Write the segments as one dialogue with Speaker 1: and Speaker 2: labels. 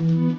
Speaker 1: Good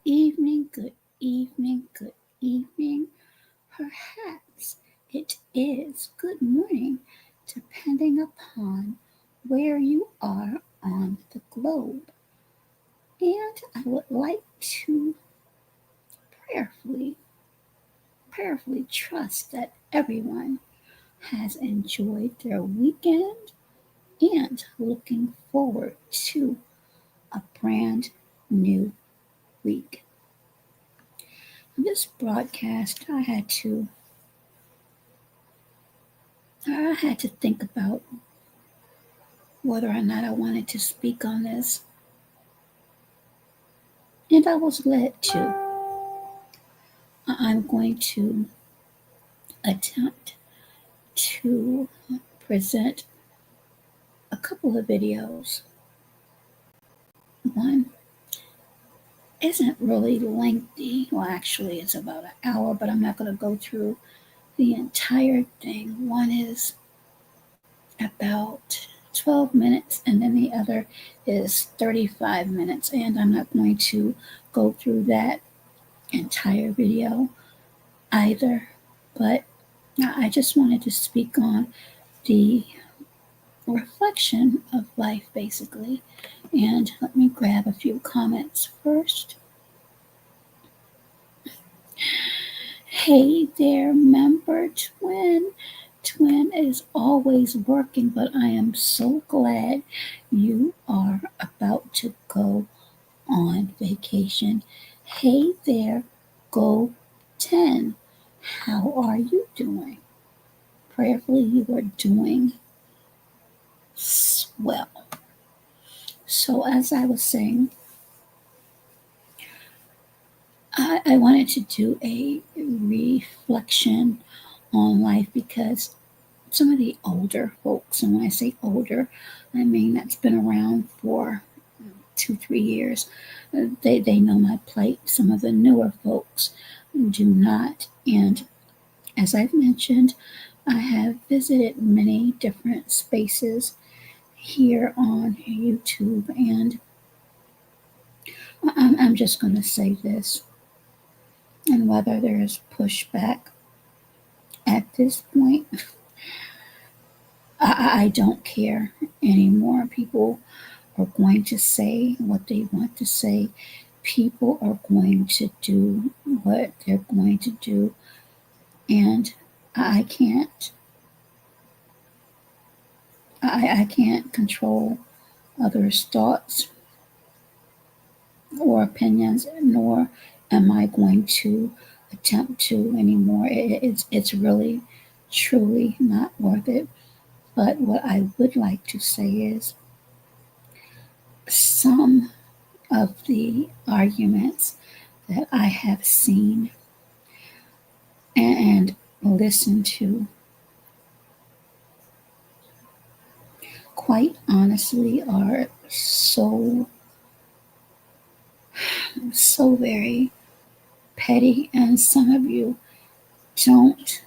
Speaker 1: evening, good evening, good evening. Perhaps it is good morning, depending upon where you are on the globe. And I would like to prayerfully, prayerfully trust that everyone has enjoyed their weekend and looking forward to a brand new week. This broadcast, I had to think about whether or not I wanted to speak on this, and I was led to. I'm going to attempt to present a couple of videos. One isn't really lengthy. Well, actually, it's about an hour, but I'm not going to go through the entire thing. One is about 12 minutes, and then the other is 35 minutes, and I'm not going to go through that entire video either, but I just wanted to speak on the reflection of life, basically. And let me grab a few comments first. Hey there, member twin. Twin is always working, but I am so glad you are about to go on vacation. Hey there, go 10. How are you doing? Prayerfully, you are doing well. So, as I was saying, I wanted to do a reflection on life because some of the older folks, and when I say older, I mean that's been around for 2, 3 years, they know my plight. Some of the newer folks do not. And as I've mentioned, I have visited many different spaces here on YouTube, and I'm just going to say this, and whether there is pushback at this point, I don't care anymore. People are going to say what they want to say. People are going to do what they're going to do, and I can't. I can't control others' thoughts or opinions, nor am I going to attempt to anymore. It's really, truly not worth it. But what I would like to say is some of the arguments that I have seen and listened to, quite honestly, are so very petty, and some of you don't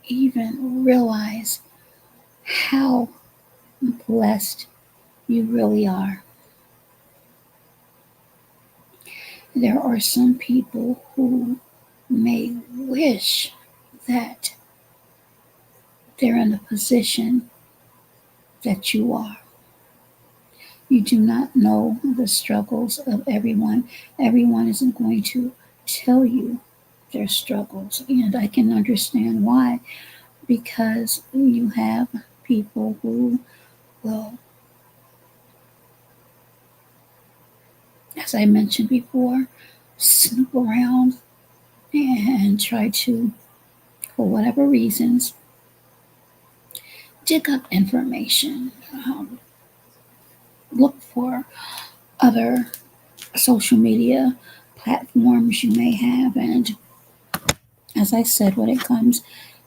Speaker 1: even realize how blessed you really are. There are some people who may wish that they're in the position that you are. You do not know the struggles of everyone. Everyone isn't going to tell you their struggles. And I can understand why, because you have people who will, as I mentioned before, snoop around and try to, for whatever reasons, dig up information, look for other social media platforms you may have. And as I said, when it comes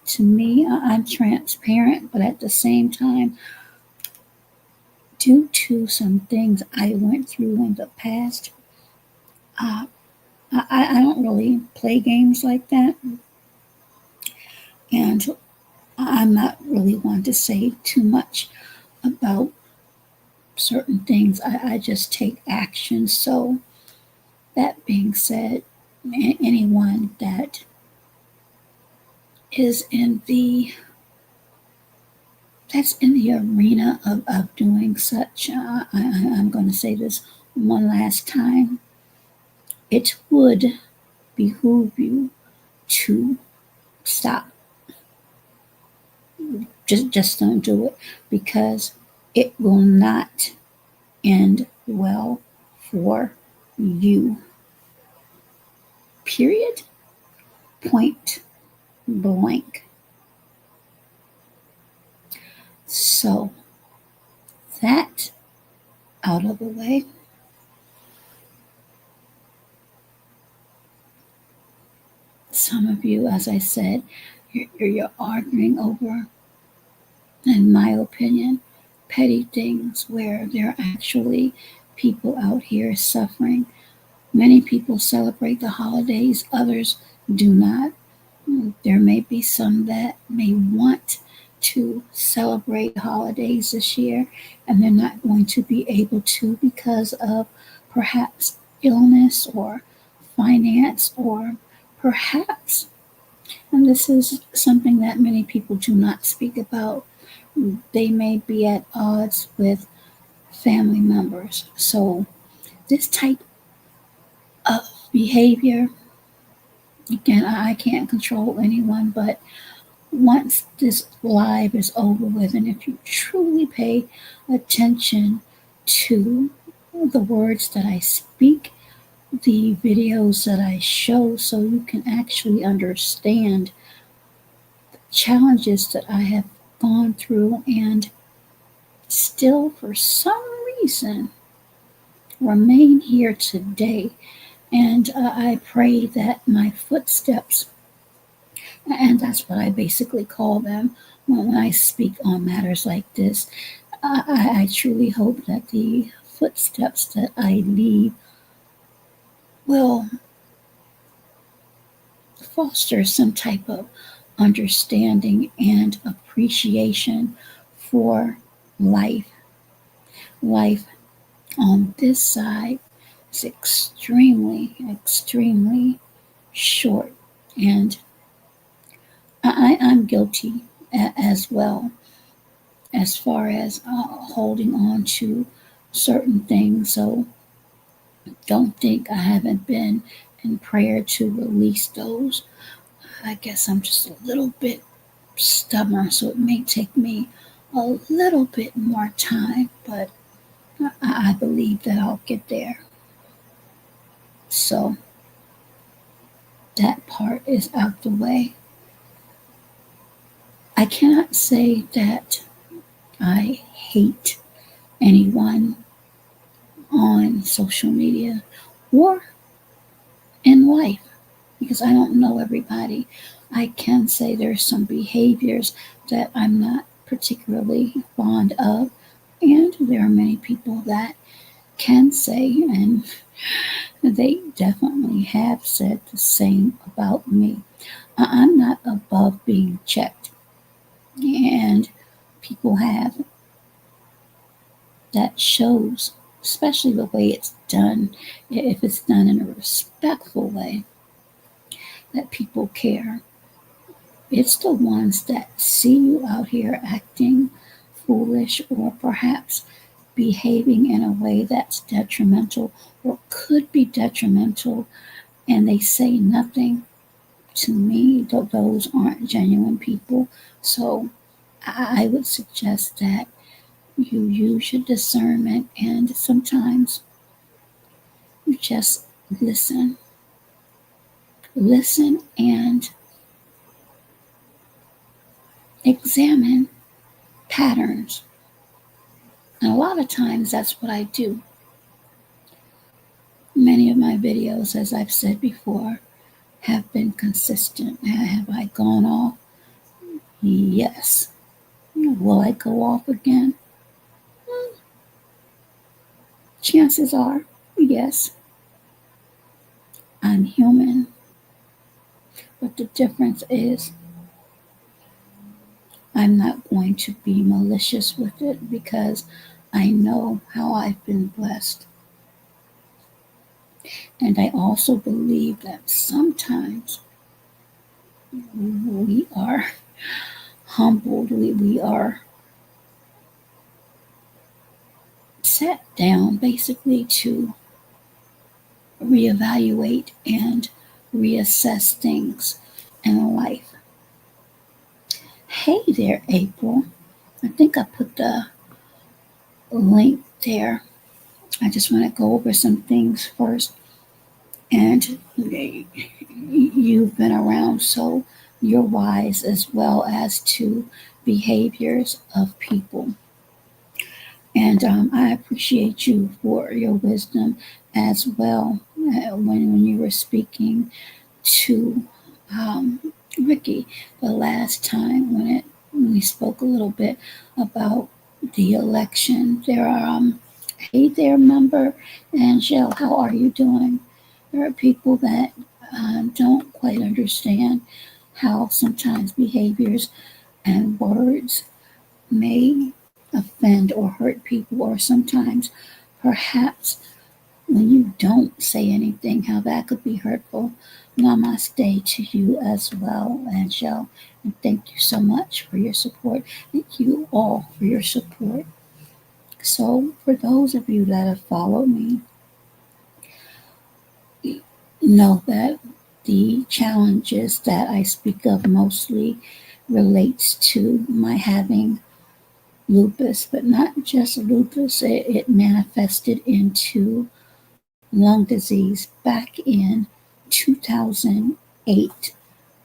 Speaker 1: to me, I'm transparent, but at the same time, due to some things I went through in the past, uh, I don't really play games like that. And I'm not really one to say too much about certain things. I just take action. So, that being said, anyone that is in the that's in the arena of doing such, I'm going to say this one last time. It would behoove you to stop. Just don't do it, because it will not end well for you. Period. Point blank. So, that out of the way, some of you, as I said, you're arguing over, in my opinion, petty things where there are actually people out here suffering. Many people celebrate the holidays, others do not. There may be some that may want to celebrate holidays this year, and they're not going to be able to because of perhaps illness or finance, or perhaps, and this is something that many people do not speak about, they may be at odds with family members. So, this type of behavior, again, I can't control anyone, but once this live is over with, and if you truly pay attention to the words that I speak, the videos that I show, so you can actually understand the challenges that I have gone through and still, for some reason, remain here today. And I pray that my footsteps, and that's what I basically call them when I speak on matters like this, I truly hope that the footsteps that I leave will foster some type of understanding and appreciation for life. Life on this side is extremely, extremely short, and I'm guilty as well, as far as holding on to certain things. So don't think I haven't been in prayer to release those. I guess I'm just a little bit stubborn, so it may take me a little bit more time, but I believe that I'll get there. So that part is out the way. I cannot say that I hate anyone on social media or in life, because I don't know everybody. I can say there's some behaviors that I'm not particularly fond of, and there are many people that can say, and they definitely have said the same about me. I'm not above being checked, and people have. That shows, especially the way it's done, if it's done in a respectful way, that people care. It's the ones that see you out here acting foolish, or perhaps behaving in a way that's detrimental or could be detrimental, and they say nothing. to me, those aren't genuine people. So I would suggest that you use your discernment, and sometimes you just listen. Listen and examine patterns. And a lot of times that's what I do. Many of my videos, as I've said before, have been consistent. Have I gone off? Yes. Will I go off again? Chances are, yes. I'm human. But the difference is I'm not going to be malicious with it because I know how I've been blessed. And I also believe that sometimes we are humbled, we are set down basically to reevaluate and reassess things in life. Hey there, April. I think I put the link there. I just want to go over some things first. And you've been around, so you're wise as well as to behaviors of people. And I appreciate you for your wisdom as well when you were speaking to Ricky the last time when we spoke a little bit about the election. There are hey there, member Angel, how are you doing? There are people that don't quite understand how sometimes behaviors and words may offend or hurt people, or sometimes perhaps when you don't say anything, how that could be hurtful. Namaste to you as well, Angel, and thank you so much for your support. Thank you all for your support. So, for those of you that have followed me, know that the challenges that I speak of mostly relates to my having lupus, but not just lupus. It manifested into lung disease back in 2008.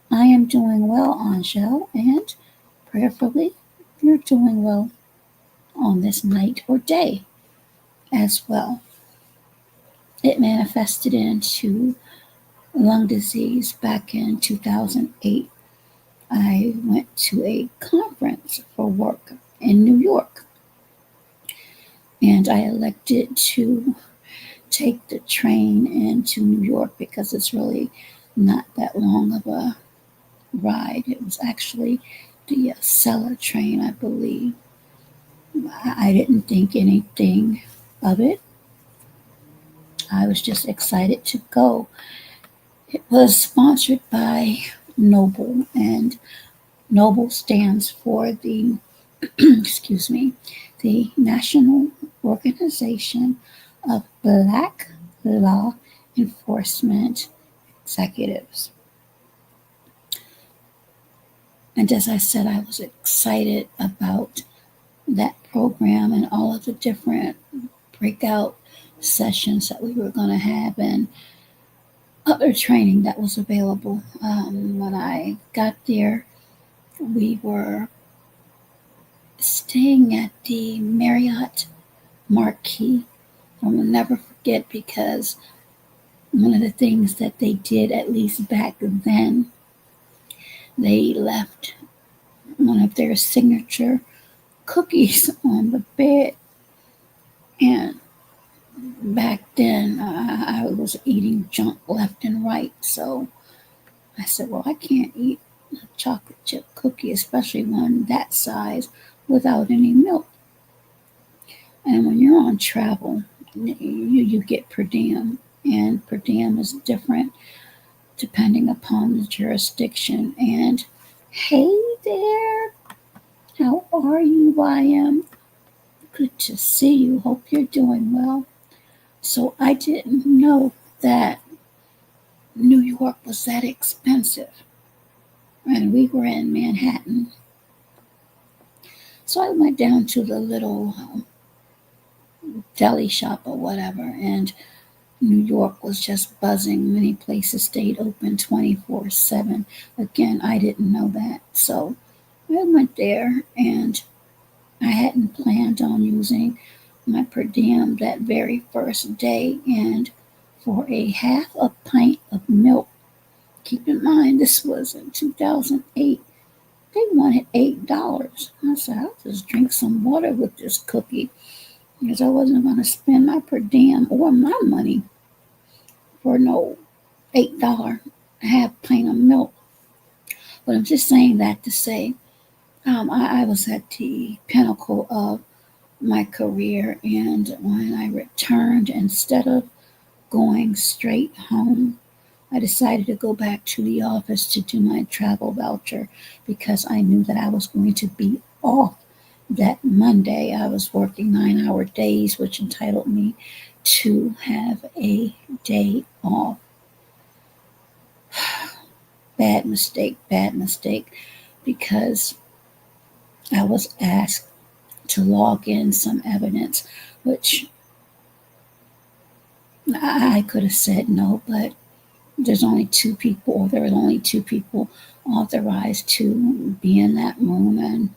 Speaker 1: I am doing well, Angel, and prayerfully you're doing well on this night or day as well. It manifested into lung disease back in 2008. I went to a conference for work in New York, and I elected to take the train into New York because it's really not that long of a ride. It was actually the Acela train, I believe. I didn't think anything of it. I was just excited to go. It was sponsored by Noble, and Noble stands for the excuse me, the National Organization of Black Law Enforcement Executives. And as I said, I was excited about that program and all of the different breakout sessions that we were going to have and other training that was available. When I got there, we were staying at the Marriott Marquis. I will never forget because one of the things that they did, at least back then, they left one of their signature cookies on the bed. And back then, I was eating junk left and right. So I said, well, I can't eat a chocolate chip cookie, especially one that size, without any milk. And when you're on travel, you get per diem, and per diem is different depending upon the jurisdiction. And hey there, how are you, YM? Good to see you. Hope you're doing well. So I didn't know that New York was that expensive. And we were in Manhattan. So I went down to the little deli shop or whatever, and New York was just buzzing. Many places stayed open 24/7. Again, I didn't know that. So I went there, and I hadn't planned on using my per diem that very first day. And for a half a pint of milk, keep in mind this was in 2008, they wanted $8. I said, I'll just drink some water with this cookie because I wasn't going to spend my per diem or my money for no $8 half pint of milk. But I'm just saying that to say I was at the pinnacle of my career, and when I returned, instead of going straight home, I decided to go back to the office to do my travel voucher because I knew that I was going to be off that Monday. I was working 9-hour days, which entitled me to have a day off. Bad mistake, because I was asked to log in some evidence, which I could have said no, but there were only two people authorized to be in that room, and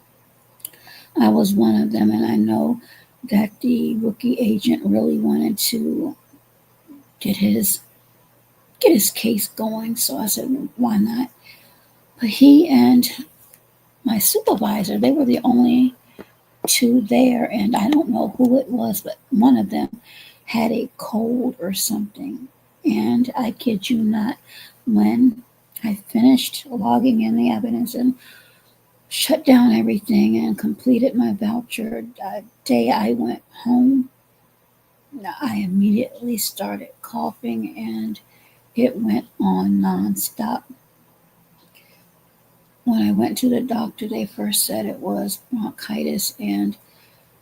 Speaker 1: I was one of them. And I know that the rookie agent really wanted to get his case going, so I said, why not? But he and my supervisor, they were the only two there, and I don't know who it was, but one of them had a cold or something. And I kid you not, when I finished logging in the evidence and shut down everything and completed my voucher, the day I went home, I immediately started coughing, and it went on nonstop. When I went to the doctor, they first said it was bronchitis, and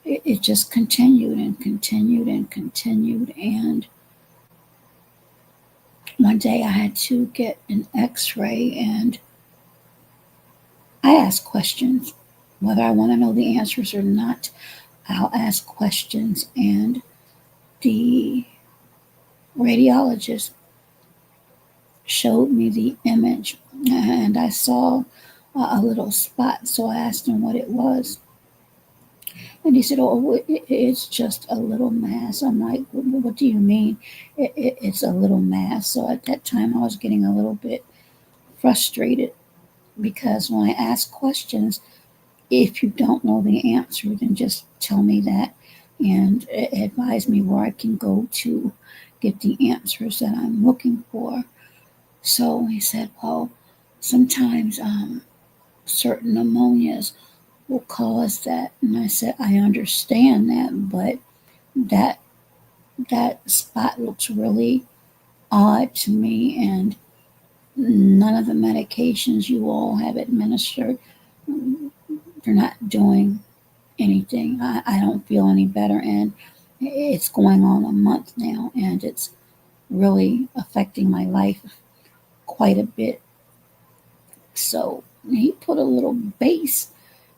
Speaker 1: it just continued and continued and continued. And one day I had to get an x-ray, and I ask questions. Whether I want to know the answers or not, I'll ask questions. And the radiologist showed me the image, and I saw a little spot. So I asked him what it was. And he said, "Oh, it's just a little mass." I'm like, "What do you mean? It's a little mass?" So at that time, I was getting a little bit frustrated because when I ask questions, if you don't know the answer, then just tell me that and advise me where I can go to get the answers that I'm looking for. So he said, "Well, sometimes certain pneumonias will cause that." And I said, "I understand that, but that that spot looks really odd to me, and none of the medications you all have administered, they're not doing anything. I don't feel any better, and it's going on a month now, and it's really affecting my life quite a bit." So he put a little bass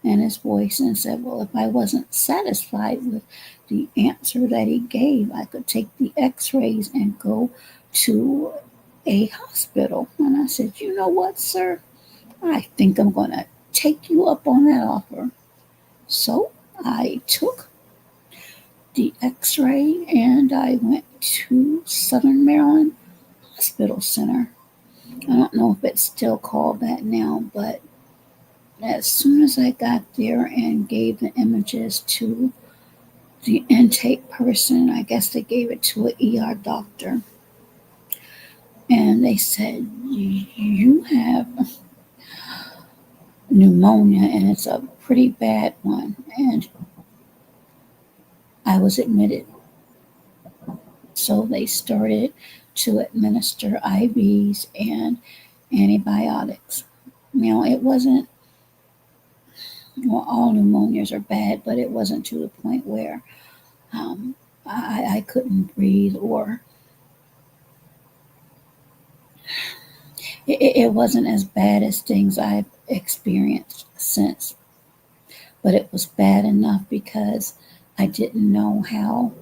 Speaker 1: in his voice and said, "Well, if I wasn't satisfied with the answer that he gave, I could take the x rays and go to a hospital." And I said, "You know what, sir? I think I'm going to take you up on that offer." So I took the x ray and I went to Southern Maryland Hospital Center. I don't know if it's still called that now, but as soon as I got there and gave the images to the intake person, I guess they gave it to an ER doctor, and they said, "You have pneumonia, and it's a pretty bad one." And I was admitted. So they started to administer IVs and antibiotics. It wasn't, well, all pneumonias are bad, but it wasn't to the point where um, I couldn't breathe or It wasn't as bad as things I've experienced since, but it was bad enough because I didn't know how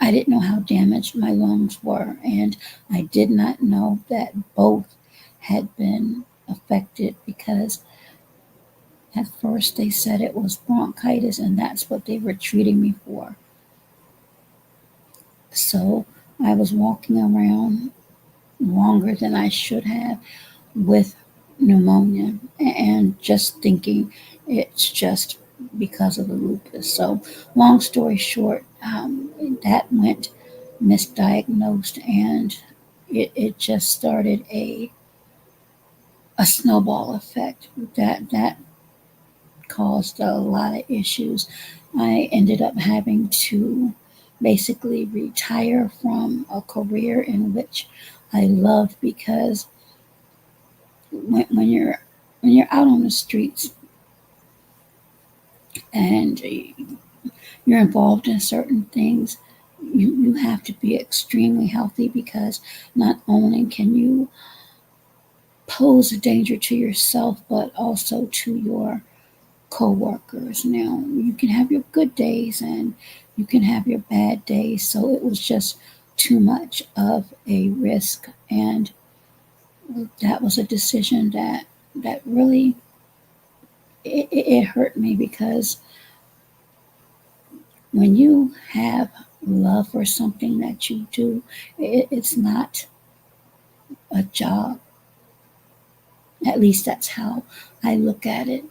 Speaker 1: I didn't know how damaged my lungs were, and I did not know that both had been affected because at first they said it was bronchitis and that's what they were treating me for. So I was walking around longer than I should have with pneumonia and just thinking it's just because of the lupus. So, long story short, that went misdiagnosed and it just started a snowball effect that caused a lot of issues. I ended up having to basically retire from a career in which I loved because when you're out on the streets and you're involved in certain things, you have to be extremely healthy because not only can you pose a danger to yourself but also to your co-workers. Now you can have your good days and you can have your bad days, so it was just too much of a risk, and that was a decision that really it hurt me because when you have love for something that you do, it's not a job. At least that's how I look at it.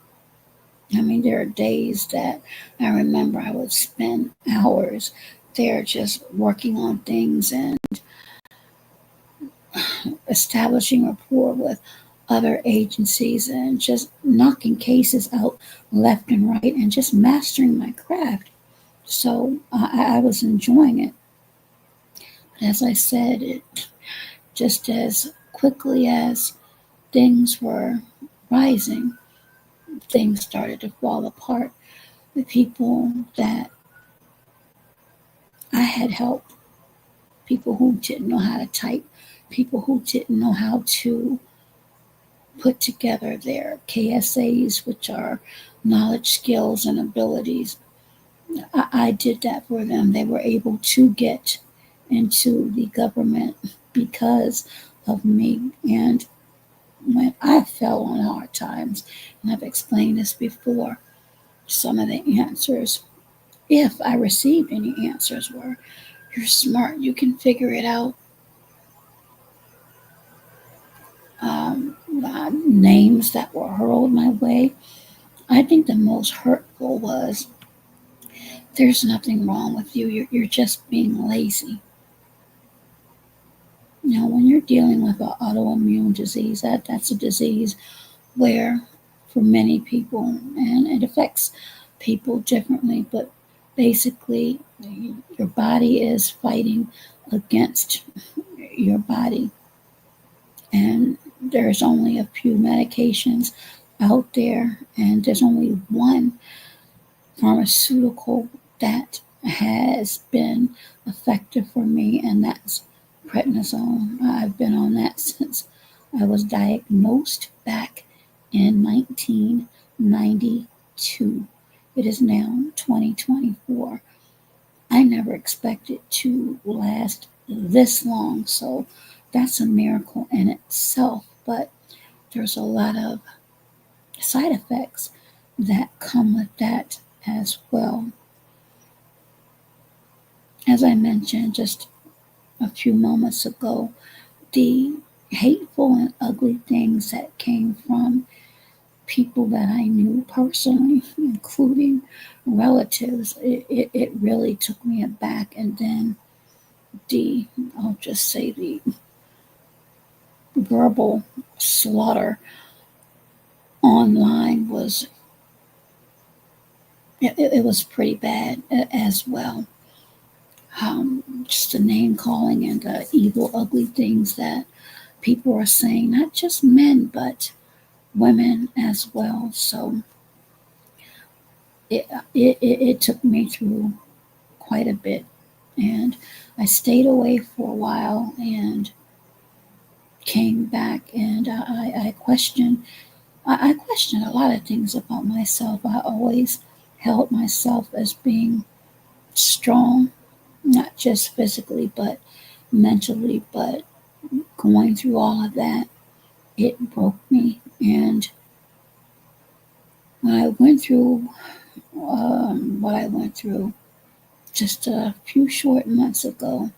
Speaker 1: I mean, there are days that I remember I would spend hours there just working on things and establishing rapport with other agencies and just knocking cases out left and right and just mastering my craft. So I was enjoying it. But as I said, it just as quickly as things were rising, things started to fall apart. The people that I had helped, people who didn't know how to type, people who didn't know how to put together their KSAs, which are knowledge, skills, and abilities. I did that for them. They were able to get into the government because of me. And when I fell on hard times, and I've explained this before, some of the answers, if I received any answers, were you're smart, you can figure it out. Names that were hurled my way. I think the most hurtful was there's nothing wrong with you, you're just being lazy. You know, when you're dealing with an autoimmune disease, that's a disease where, for many people, and it affects people differently, but basically, your body is fighting against your body, and there's only a few medications out there, and there's only one pharmaceutical that has been effective for me, and that's prednisone. I've been on that since I was diagnosed back in 1992. It is now 2024. I never expected to last this long, so that's a miracle in itself. But there's a lot of side effects that come with that as well. As I mentioned just a few moments ago, the hateful and ugly things that came from people that I knew personally, including relatives, it really took me aback. And then I'll just say the verbal slaughter online it was pretty bad as well. Just the name calling and the evil, ugly things that people are saying, not just men, but women as well. So it took me through quite a bit. And I stayed away for a while. And came back, and I questioned. I questioned a lot of things about myself. I always held myself as being strong, not just physically, but mentally. But going through all of that, it broke me. And when I went through what I went through just a few short months ago,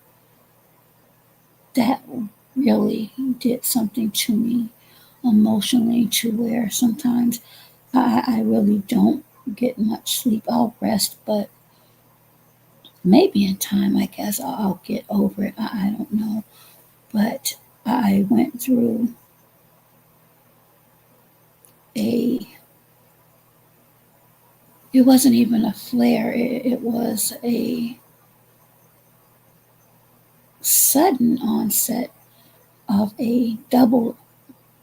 Speaker 1: that really did something to me emotionally, to where sometimes I really don't get much sleep. I'll rest, but maybe in time, I guess I'll get over it. I don't know. But I went through a, it wasn't even a flare, it was a sudden onset of a double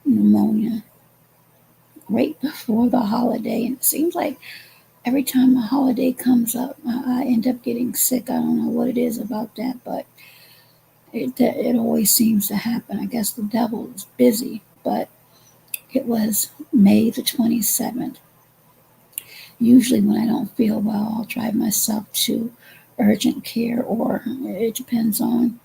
Speaker 1: pneumonia right before the holiday. And it seems like every time a holiday comes up, I end up getting sick. I don't know what it is about that, but it always seems to happen. I guess the devil is busy, but it was May the 27th. Usually, when I don't feel well, I'll drive myself to urgent care, or it depends on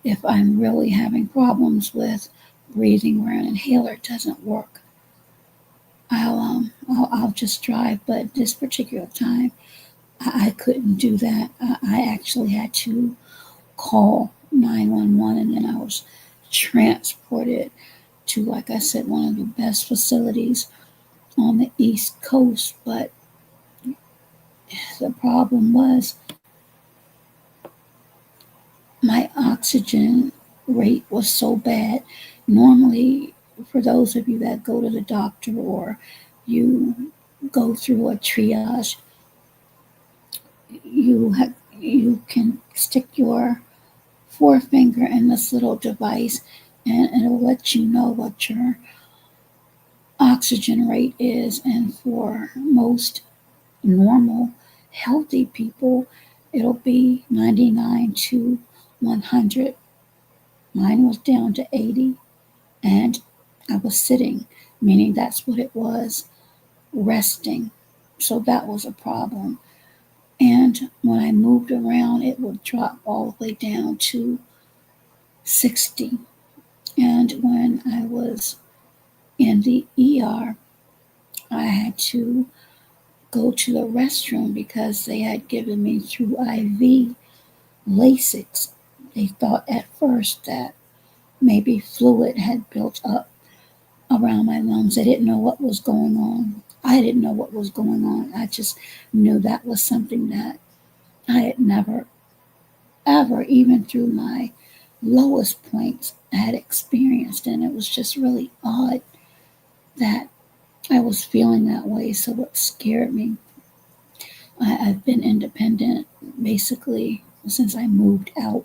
Speaker 1: if I'm really having problems with breathing where an inhaler doesn't work. I'll just drive. But this particular time, I couldn't do that. I actually had to call 911, and then I was transported to, like I said, one of the best facilities on the East Coast. But the problem was my oxygen rate was so bad. Normally, for those of you that go to the doctor or you go through a triage, you can stick your forefinger in this little device, and it'll let you know what your oxygen rate is. And for most normal, healthy people, it'll be 99 to 100. Mine was down to 80, and I was sitting, meaning that's what it was, resting. So that was a problem. And when I moved around, it would drop all the way down to 60. And when I was in the ER, I had to go to the restroom because they had given me through IV Lasix. They thought at first that maybe fluid had built up around my lungs. They didn't know what was going on. I didn't know what was going on. I just knew that was something that I had never, ever, even through my lowest points, had experienced. And it was just really odd that I was feeling that way. So it scared me. I've been independent basically since I moved out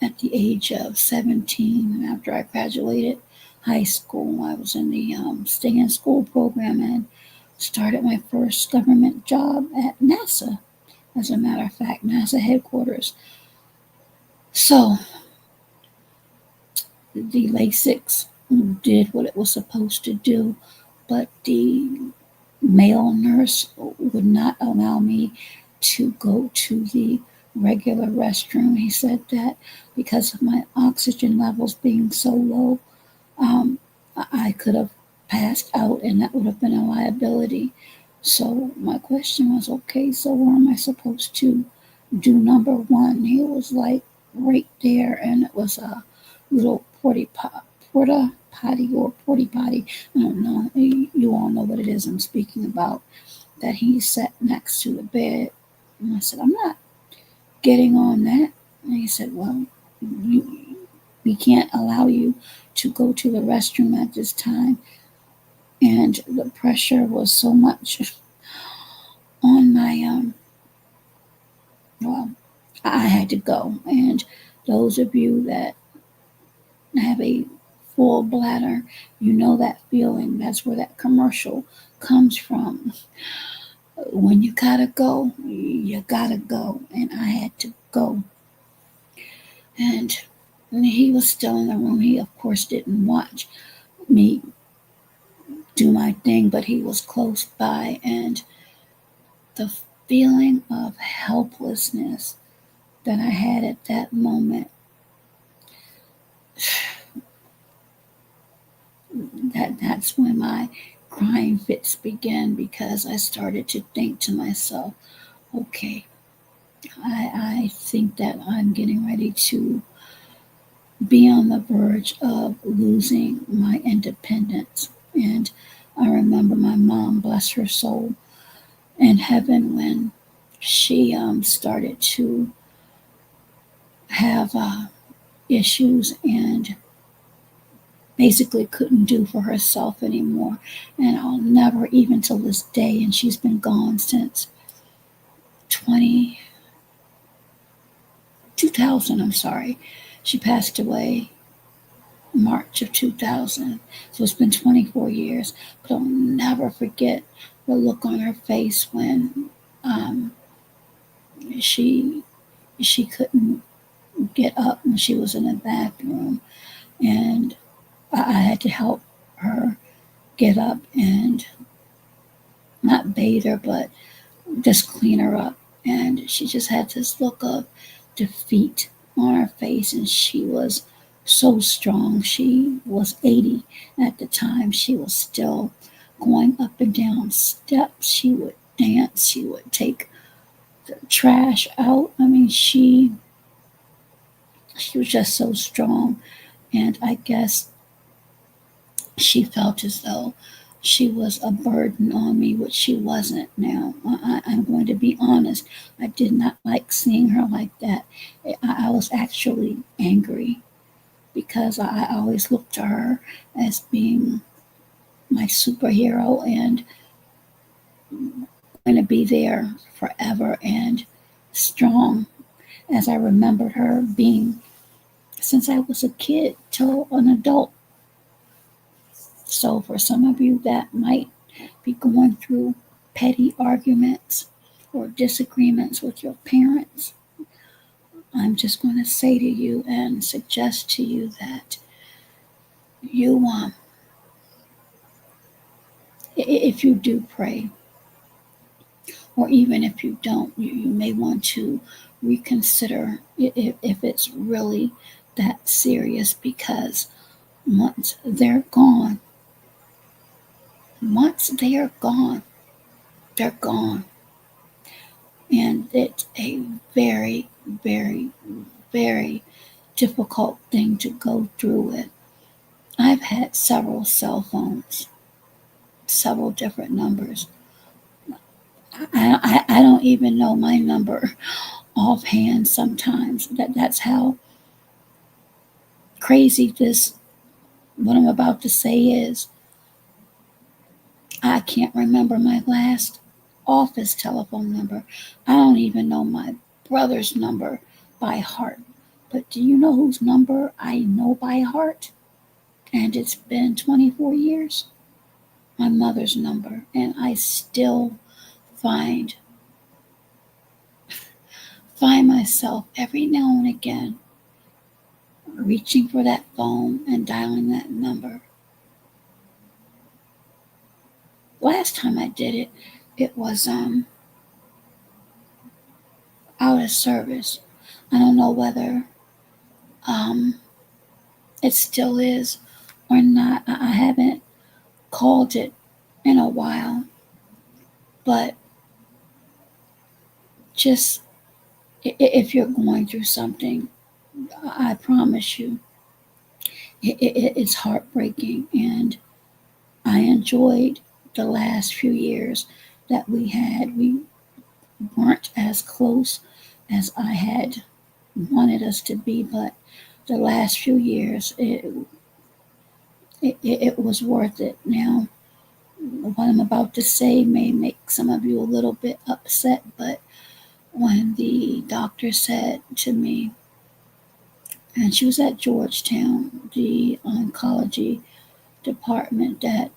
Speaker 1: at the age of 17. After I graduated high school, I was in the stay in school program and started my first government job at NASA. As a matter of fact, NASA headquarters. So the Lasix did what it was supposed to do, but the male nurse would not allow me to go to the regular restroom. He said that because of my oxygen levels being so low, um, I could have passed out, and that would have been a liability. So my question was, okay, so where am I supposed to do number one? He was like right there, and it was a little porta potty or porty potty. I don't know. You all know what it is I'm speaking about. That he sat next to the bed, and I said, I'm not getting on that. And he said, well, you, we can't allow you to go to the restroom at this time. And the pressure was so much on my well, I had to go. And those of you that have a full bladder, you know that feeling. That's where that commercial comes from. When you gotta go, you gotta go. And I had to go. And And he was still in the room. He, of course, didn't watch me do my thing, but he was close by. And the feeling of helplessness that I had at that moment, that's when my crying fits began, because I started to think to myself, okay, I think that I'm getting ready to be on the verge of losing my independence. And I remember my mom, bless her soul, in heaven, when she started to have issues and basically couldn't do for herself anymore. And I'll never, even till this day, and she's been gone since 20 2000. I'm sorry. She passed away March of 2000. So it's been 24 years. But I'll never forget the look on her face when um, she she couldn't get up when she was in the bathroom, and I had to help her get up and not bathe her, but just clean her up. And she just had this look of defeat on her face, and she was so strong. She was 80 at the time. She was still going up and down steps. She would dance. She would take the trash out. I mean, she was just so strong. And I guess she felt as though she was a burden on me, which she wasn't. Now, I'm going to be honest. I did not like seeing her like that. I was actually angry, because I always looked to her as being my superhero and going to be there forever and strong, as I remembered her being since I was a kid till an adult. So, for some of you that might be going through petty arguments or disagreements with your parents, I'm just going to say to you and suggest to you that you, if you do pray, or even if you don't, you may want to reconsider if it's really that serious, because once they're gone, once they are gone, they're gone. And it's a very, very, very difficult thing to go through with. I've had several cell phones, several different numbers. I don't even know my number offhand sometimes. That's how crazy this, what I'm about to say is. I can't remember my last office telephone number. I don't even know my brother's number by heart. But do you know whose number I know by heart? And it's been 24 years. My mother's number. And I still find myself every now and again reaching for that phone and dialing that number. Last time I did it, it was out of service. I don't know whether um, it still is or not. I haven't called it in a while, but just if you're going through something, I promise you, it's heartbreaking. And I enjoyed the last few years that we had. We weren't as close as I had wanted us to be, but the last few years, it was worth it. Now, what I'm about to say may make some of you a little bit upset, but when the doctor said to me, and she was at Georgetown, the oncology department, that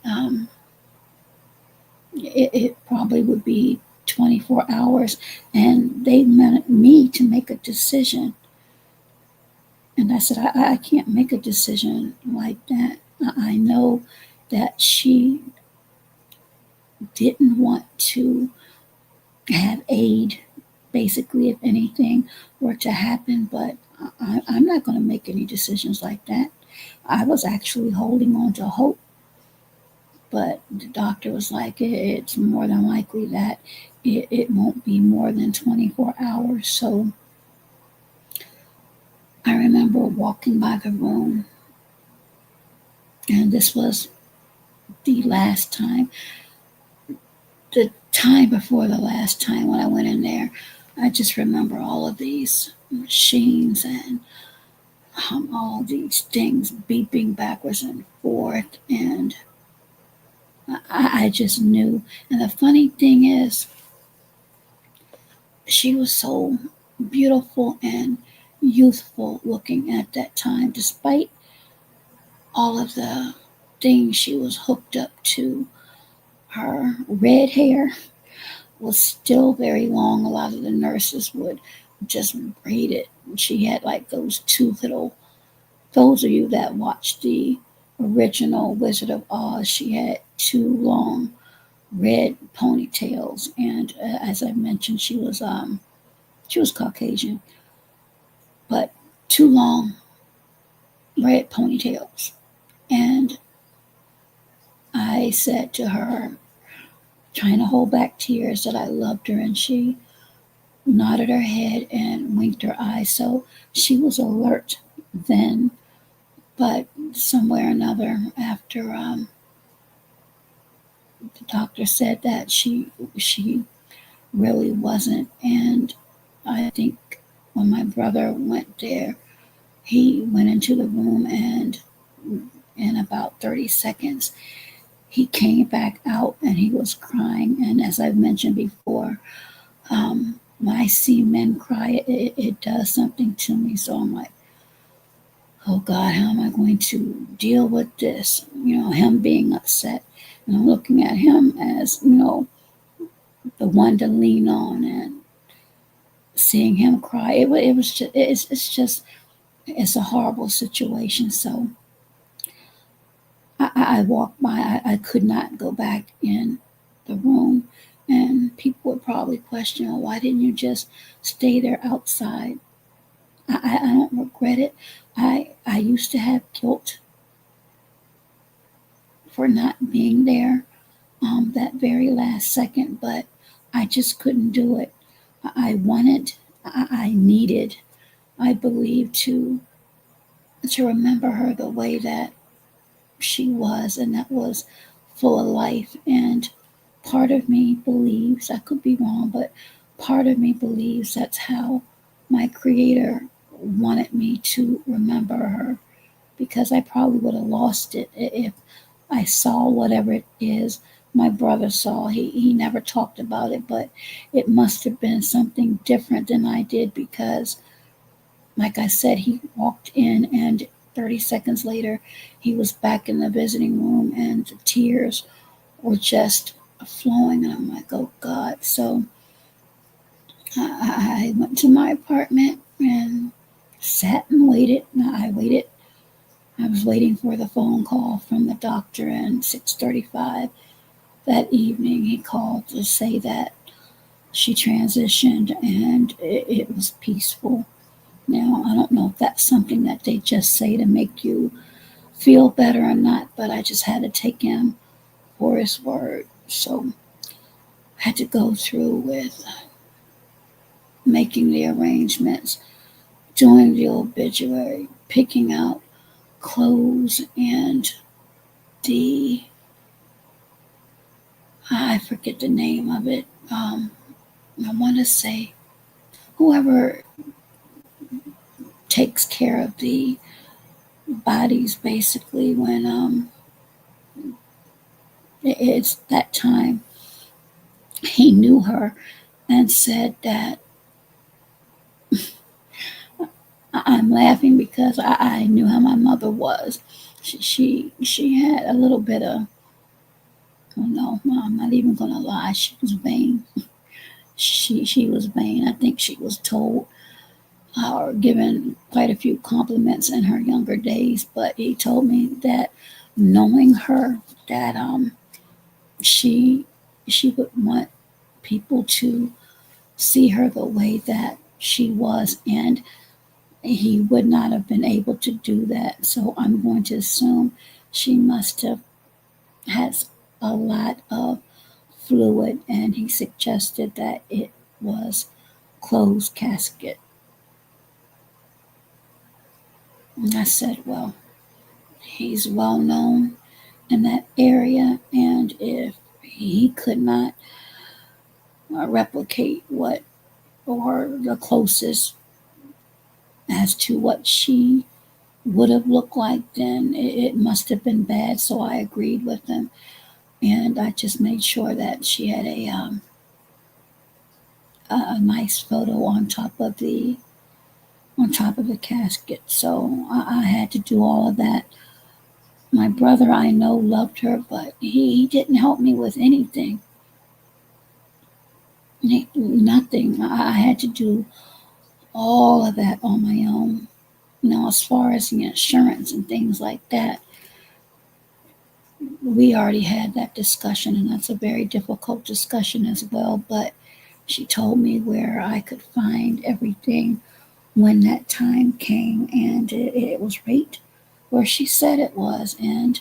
Speaker 1: it probably would be 24 hours, and they wanted me to make a decision. And I said, I can't make a decision like that. I know that she didn't want to have aid, basically, if anything were to happen, but I'm not going to make any decisions like that. I was actually holding on to hope, but the doctor was like, it's more than likely that it won't be more than 24 hours. So I remember walking by the room, and this was the last time, the time before the last time when I went in there. I just remember all of these machines and all these things beeping backwards and forth, and I just knew. And the funny thing is, she was so beautiful and youthful looking at that time, despite all of the things she was hooked up to. Her red hair was still very long. A lot of the nurses would just braid it. She had like those two little, those of you that watched the original Wizard of Oz, she had two long red ponytails, and as I mentioned, she was Caucasian, but two long red ponytails. And I said to her, trying to hold back tears, that I loved her, and she nodded her head and winked her eyes. So she was alert then, but somewhere or another, after the doctor said that she really wasn't, and I think when my brother went there, he went into the room, and in about 30 seconds, he came back out and he was crying. And as I've mentioned before, when I see men cry, it does something to me. So I'm like, oh God, how am I going to deal with this? Him being upset. And I'm looking at him as, the one to lean on, and seeing him cry, it was just, it's just, it's a horrible situation. So I walked by. I could not go back in the room, and people would probably question, well, why didn't you just stay there outside? I don't regret it. I used to have guilt for not being there that very last second, but I just couldn't do it. I wanted, I needed, I believe, to remember her the way that she was, and that was full of life. And part of me believes, I could be wrong, but part of me believes that's how my creator wanted me to remember her, because I probably would have lost it if I saw whatever it is my brother saw. He never talked about it, but it must have been something different than I did, because, like I said, he walked in, and 30 seconds later, he was back in the visiting room, and the tears were just flowing. And I'm like, oh God. So I went to my apartment and sat and waited. I waited. I was waiting for the phone call from the doctor, and 6:35 that evening, he called to say that she transitioned, and it was peaceful. Now, I don't know if that's something that they just say to make you feel better or not, but I just had to take him for his word. So I had to go through with making the arrangements, doing the obituary, picking out clothes, and the, I forget the name of it. I want to say whoever takes care of the bodies, basically, when it's that time. He knew her and said that, I'm laughing because I knew how my mother was. She had a little bit of, oh no, I'm not even gonna lie. She was vain. She was vain. I think she was told or given quite a few compliments in her younger days, but he told me that knowing her, that she she would want people to see her the way that she was, and he would not have been able to do that. So I'm going to assume she must have had a lot of fluid, and he suggested that it was closed casket. And I said, well, he's well known in that area, and if he could not replicate what, or the closest as to what she would have looked like, then it must have been bad. So I agreed with him, and I just made sure that she had a nice photo on top of the casket. So I had to do all of that. My brother, I know, loved her, but he didn't help me with anything. Nothing. I had to do all of that on my own. Now, as far as the insurance and things like that, we already had that discussion, and that's a very difficult discussion as well. But she told me where I could find everything when that time came, and it was right where she said it was, and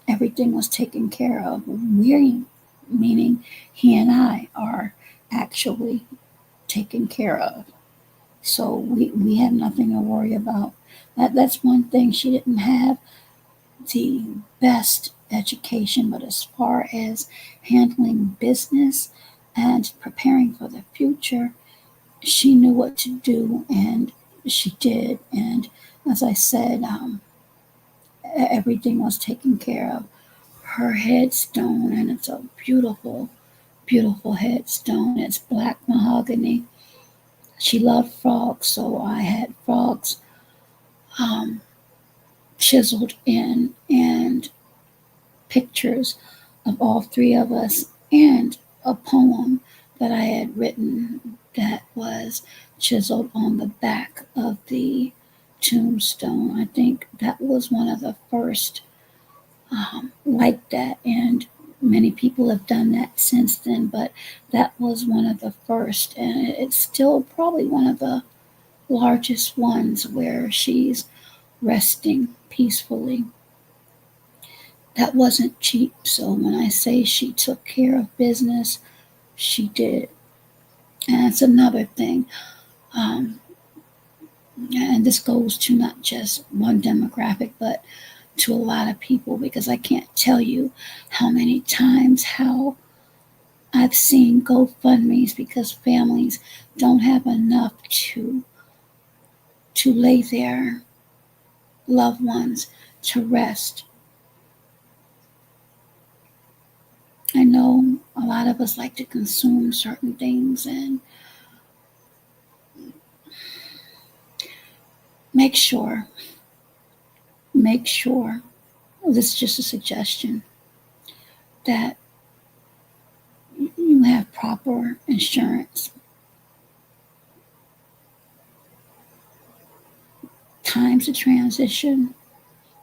Speaker 1: everything was taken care of. We, meaning he and I, are actually taken care of. So we have nothing to worry about. That's one thing. She didn't have the best education, but as far as handling business and preparing for the future, she knew what to do, and she did. And as I said, everything was taken care of. Her headstone, and it's a beautiful, beautiful headstone. It's black mahogany. She loved frogs, so I had frogs um, chiseled in, and pictures of all three of us, and a poem that I had written that was chiseled on the back of the tombstone. I think that was one of the first like that, and many people have done that since then, but that was one of the first, and it's still probably one of the largest ones where she's resting peacefully. That wasn't cheap. So when I say she took care of business, she did. And that's another thing. Um, and this goes to not just one demographic, but to a lot of people, because I can't tell you how many times how I've seen GoFundMe's because families don't have enough to lay their loved ones to rest. I know a lot of us like to consume certain things, and make sure, make sure, this is just a suggestion, that you have proper insurance. Times of transition,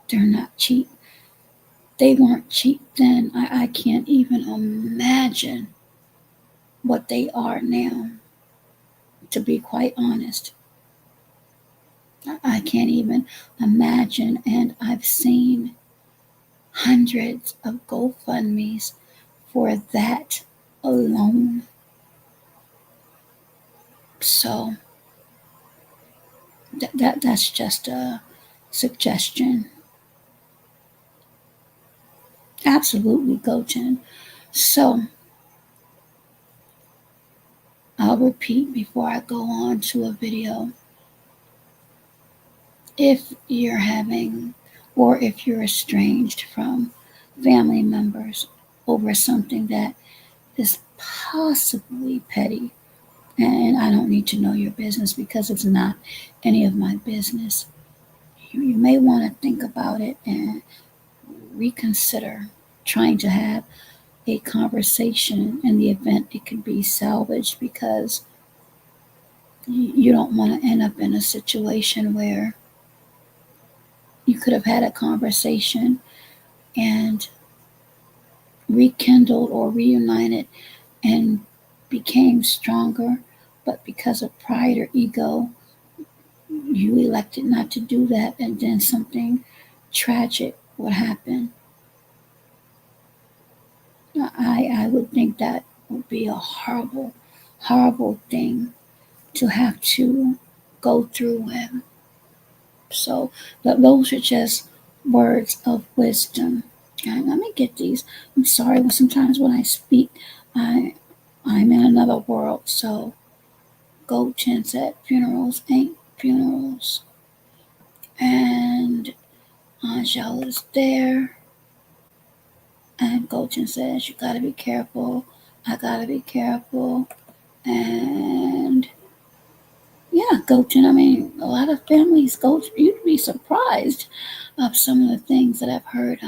Speaker 1: they're not cheap. They weren't cheap then. I can't even imagine what they are now, to be quite honest. I can't even imagine. And I've seen hundreds of GoFundMe's for that alone. So that's just a suggestion. Absolutely, Goten. So I'll repeat before I go on to a video. If you're having, or if you're estranged from family members over something that is possibly petty, and I don't need to know your business because it's not any of my business, you may want to think about it and reconsider trying to have a conversation in the event it could be salvaged, because You don't want to end up in a situation where you could have had a conversation and rekindled or reunited and became stronger, but because of pride or ego, you elected not to do that, and then something tragic would happen. I would think that would be a horrible, horrible thing to have to go through with. So, but those are just words of wisdom. And let me get these. I'm sorry, but sometimes when I speak, I I'm in another world. So, Goldchin said, "Funerals ain't funerals," and Angel is there. And Goldchin says, "You gotta be careful. I gotta be careful." And yeah, Goldchin. I mean, a lot of families go. You'd be surprised of some of the things that I've heard.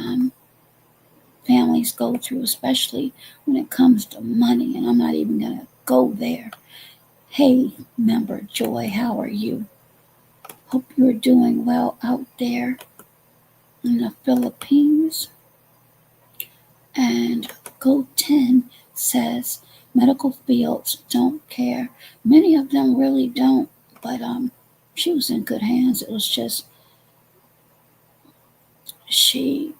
Speaker 1: Families go through, especially when it comes to money. And I'm not even going to go there. Hey, member Joy, how are you? Hope you're doing well out there in the Philippines. And Go 10 says medical fields don't care. Many of them really don't, but she was in good hands. It was just she,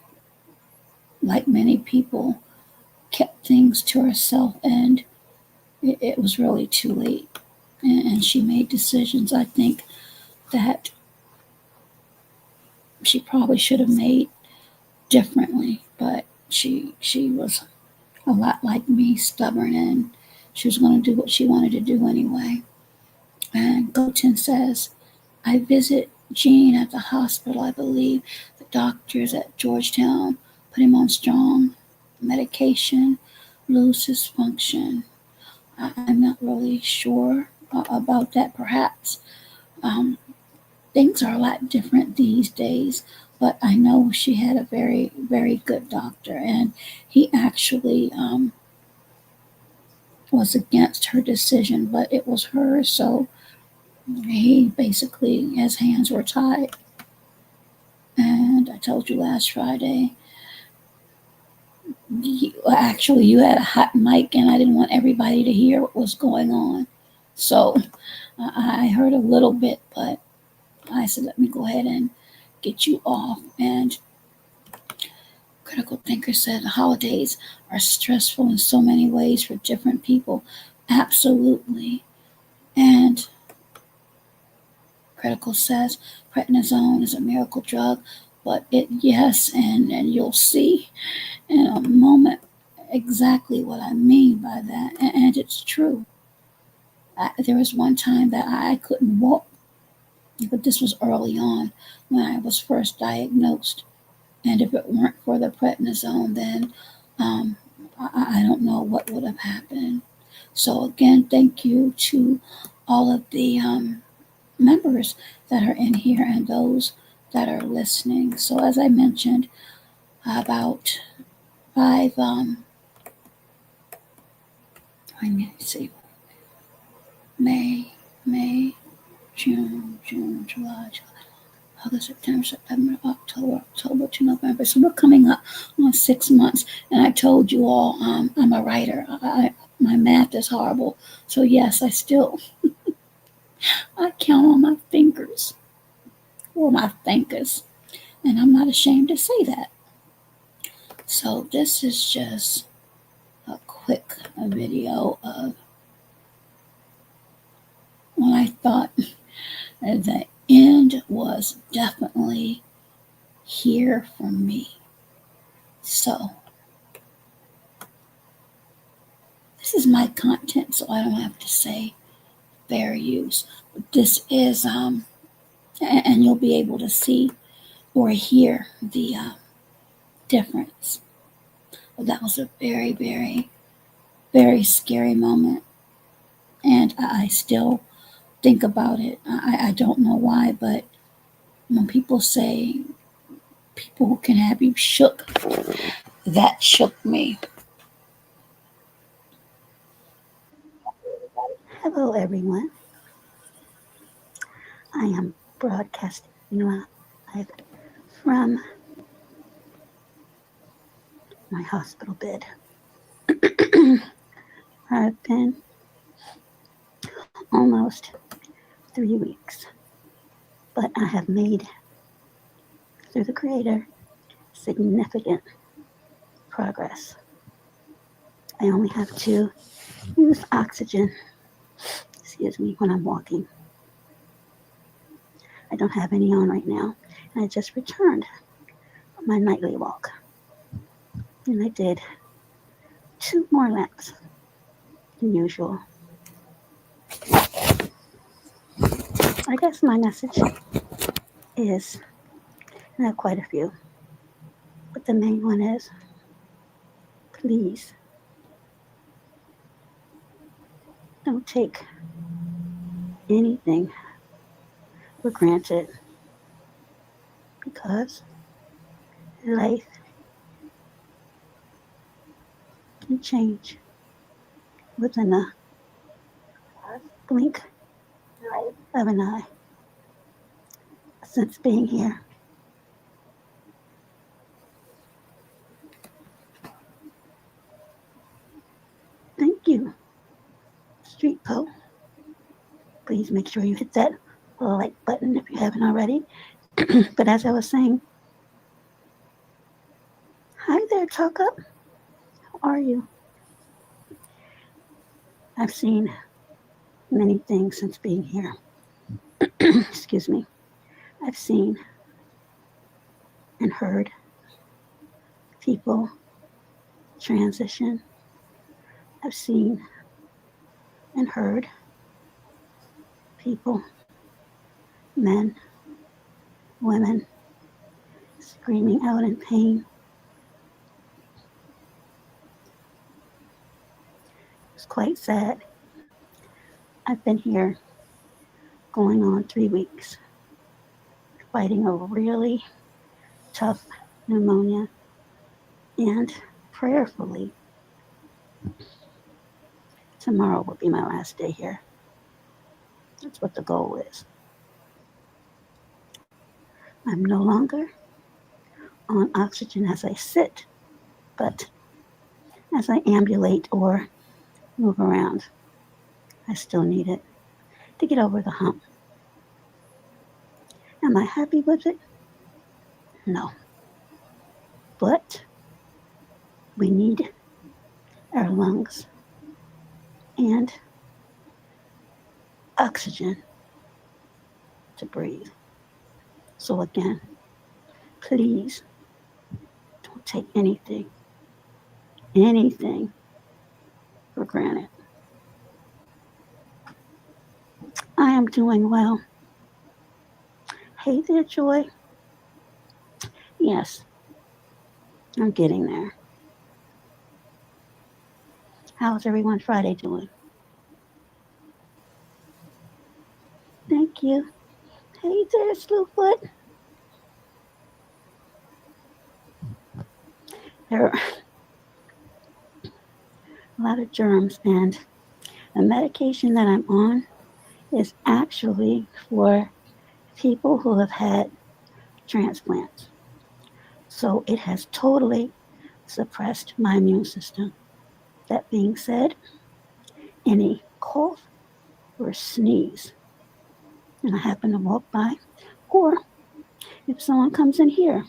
Speaker 1: like many people, kept things to herself, and it was really too late. And she made decisions, I think, that she probably should have made differently, but she was a lot like me, stubborn, and she was going to do what she wanted to do anyway. And Goten says, I visit Gene at the hospital. I believe the doctors at Georgetown put him on strong medication, lose his function. I'm not really sure about that. Perhaps um, things are a lot different these days, but I know she had a very, very good doctor, and he actually was against her decision, but it was hers, so he basically, his hands were tied. And I told you last Friday, actually, you had a hot mic, and I didn't want everybody to hear what was going on. So I heard a little bit, but I said, let me go ahead and get you off. And Critical Thinker said the holidays are stressful in so many ways for different people. Absolutely. And Critical says prednisone is a miracle drug, but yes, and you'll see in a moment exactly what I mean by that. And it's true. There was one time that I couldn't walk, but this was early on when I was first diagnosed. And if it weren't for the prednisone, then um, I don't know what would have happened. So, again, thank you to all of the members that are in here and those that are listening. So, as I mentioned, about five, let me see, May, June, July, August, September, October to November. So we're coming up on 6 months. And I told you all I'm a writer. My math is horrible. So yes, I count on my fingers or my fingers. And I'm not ashamed to say that. So this is just a quick video of when I thought the end was definitely here for me. So this is my content, so I don't have to say fair use. But this is, and you'll be able to see or hear the difference. But that was a very, very, very scary moment. And I still think about it. I don't know why, but when people say people who can have you shook, that shook me. Hello, everyone. I am broadcasting live from my hospital bed. I've been almost 3 weeks, but I have made, through the Creator, significant progress. I only have to use oxygen, when I'm walking. I don't have any on right now, and I just returned from my nightly walk. And I did 2 more laps than usual. I guess my message is, I have quite a few, but the main one is, please don't take anything for granted, because life can change within a blink of an eye. Since being here, thank you, Street Po. Please make sure you hit that like button if you haven't already. But as I was saying, hi there, Talk Up. How are you? I've seen many things since being here. Excuse me. I've seen and heard people transition. I've seen and heard people, men, women, screaming out in pain. It's quite sad. I've been here going on 3 weeks, fighting a really tough pneumonia, and prayerfully, tomorrow will be my last day here. That's what the goal is. I'm no longer on oxygen as I sit, but as I ambulate or move around, I still need it to get over the hump. Am I happy with it? No. But we need our lungs and oxygen to breathe. So again, please don't take anything for granted. I am doing well. Hey there, Joy. Yes, I'm getting there. How's everyone Friday doing? Thank you. Hey there, Slewfoot. There are a lot of germs, and the medication that I'm on is actually for people who have had transplants. So it has totally suppressed my immune system. That being said, any cough or sneeze, and I happen to walk by, or if someone comes in here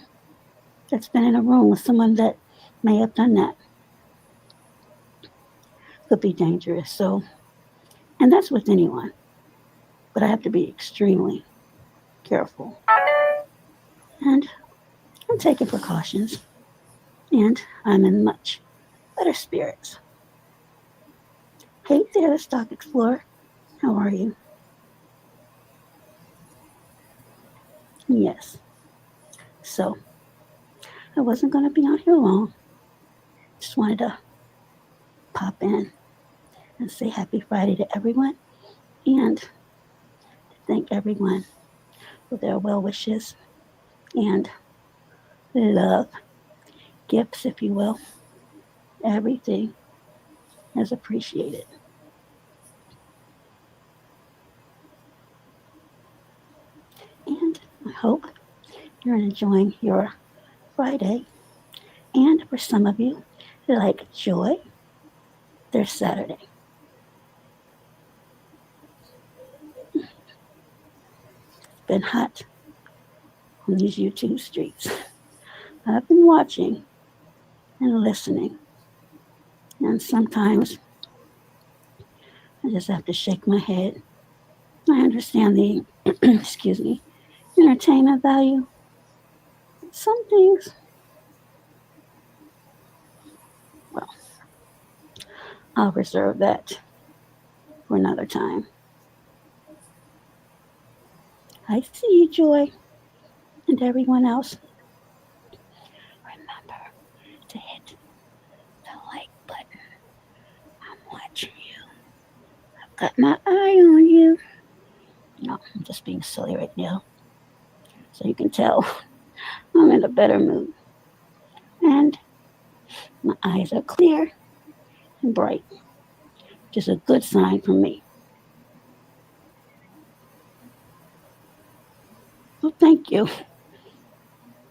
Speaker 1: that's been in a room with someone that may have done that, could be dangerous. So, and that's with anyone, but I have to be extremely careful. And I'm taking precautions, and I'm in much better spirits. Hey there, Stock Explorer. How are you? Yes. So, I wasn't going to be on here long. Just wanted to pop in and say happy Friday to everyone, and to thank everyone for their well wishes and love, gifts, if you will. Everything is appreciated. hope you're enjoying your Friday. And for some of you, like Joy, their Saturday. It's been hot on these YouTube streets. I've been watching and listening, and sometimes I just have to shake my head. I understand the, excuse me, entertainment value. Some things, well, I'll reserve that for another time. I see you, Joy, and everyone else. Remember to hit the like button. I'm watching you. I've got my eye on you. No, I'm just being silly right now. So you can tell I'm in a better mood. And my eyes are clear and bright, which is a good sign for me. Well, thank you.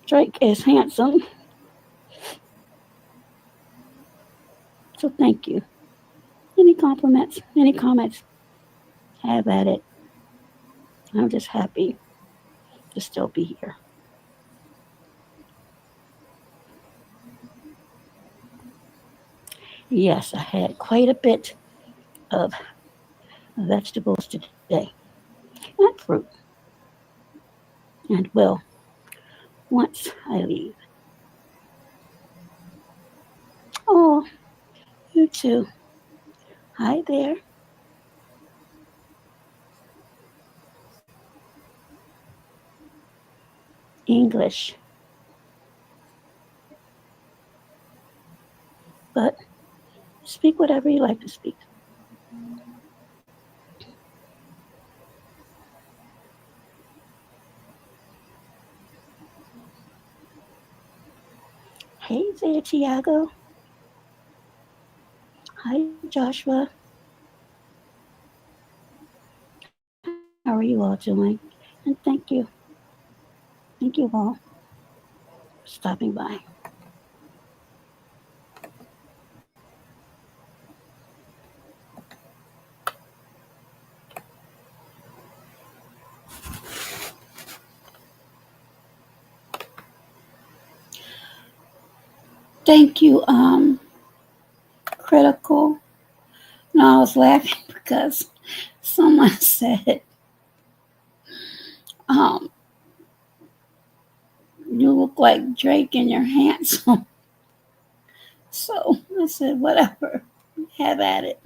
Speaker 1: Drake is handsome. So thank you. Any compliments, any comments, have at it. I'm just happy to still be here. Yes, I had quite a bit of vegetables today and fruit, and will once I leave. Oh, you too. Hi there. English, but speak whatever you like to speak. Hey there, Tiago. Hi, Joshua. How are you all doing? And thank you all for stopping by. Thank you, Critical. No, I was laughing because someone said, um, you look like Drake and you're handsome. So I said, whatever, have at it.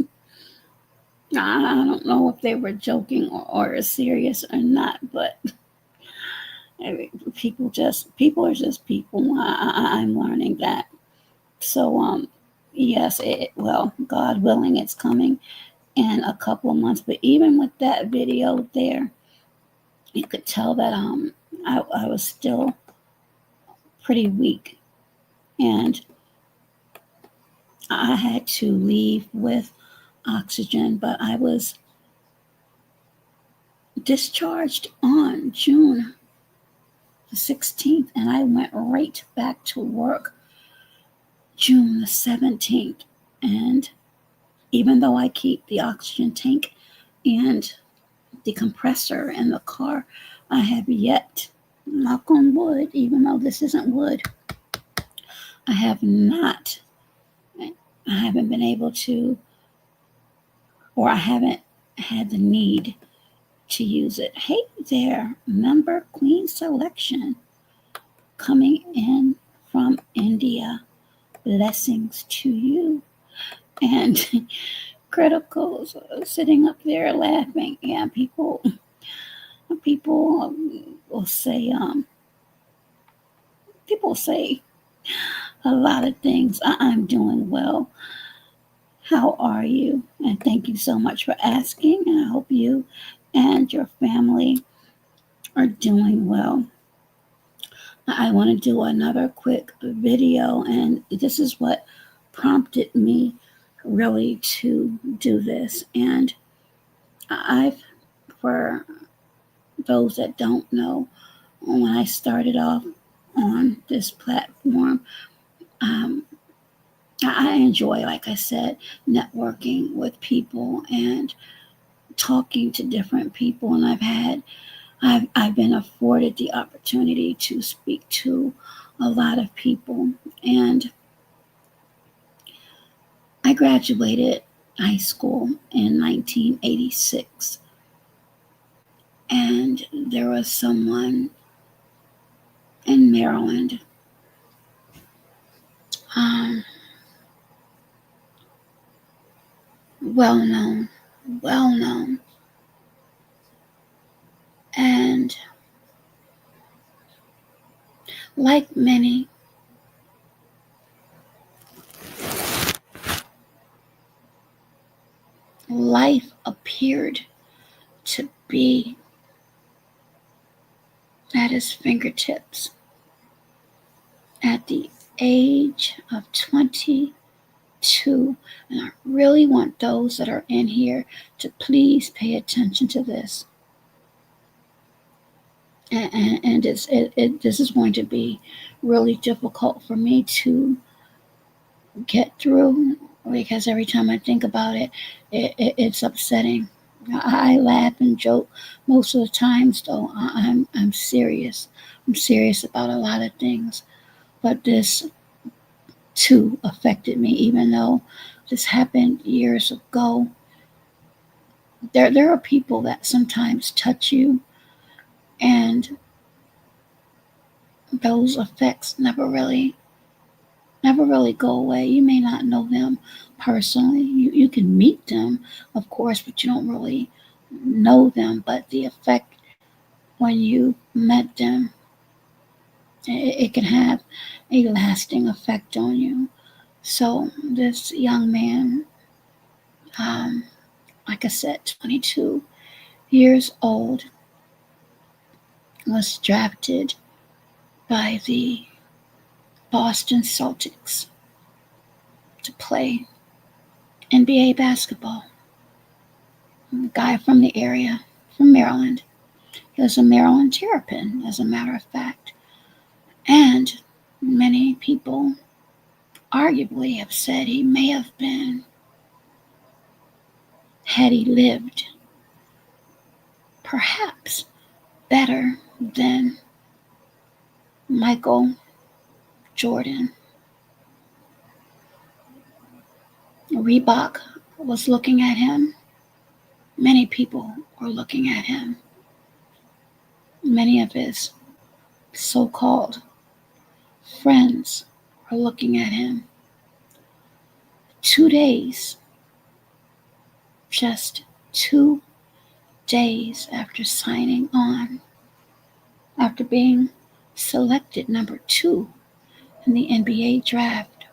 Speaker 1: I don't know if they were joking or serious or not, but people are just people. I'm learning that. So yes, well, God willing, it's coming in a couple of months. But even with that video there, you could tell that I was still pretty weak, and I had to leave with oxygen, but I was discharged on June the 16th, and I went right back to work June the 17th. And even though I keep the oxygen tank and the compressor in the car, I have yet, knock on wood, even though this isn't wood, I have not, I haven't been able to, or I haven't had the need to use it. Hey there, member Queen Selection coming in from India. Blessings to you. And Criticals sitting up there laughing. Yeah, people will say people say a lot of things. I'm doing well. How are you? And thank you so much for asking. And I hope you and your family are doing well. I want to do another quick video, and this is what prompted me really to do this. And I've, for those that don't know, when I started off on this platform, um, I enjoy, like I said, networking with people and talking to different people. And I've been afforded the opportunity to speak to a lot of people. And I graduated high school in 1986. And there was someone in Maryland, um, well known, well known. And like many, life appeared to be at his fingertips at the age of 22. And I really want those that are in here to please pay attention to this. And this is going to be really difficult for me to get through because every time I think about it, it's upsetting. I laugh and joke most of the times, though. I'm serious. I'm serious about a lot of things, but this too affected me, even though this happened years ago. There are people that sometimes touch you, and those effects never really go away. You may not know them personally. You can meet them, of course, but you don't really know them. But the effect when you met them, it can have a lasting effect on you. So this young man, um, like I said, 22 years old, was drafted by the Boston Celtics to play NBA basketball. A guy from the area, from Maryland. He was a Maryland Terrapin, as a matter of fact. And many people arguably have said he may have been, had he lived, perhaps better than Michael Jordan. Reebok was looking at him. Many people were looking at him. Many of his so called friends were looking at him. 2 days, just 2 days after signing on, after being selected number 2 in the NBA draft,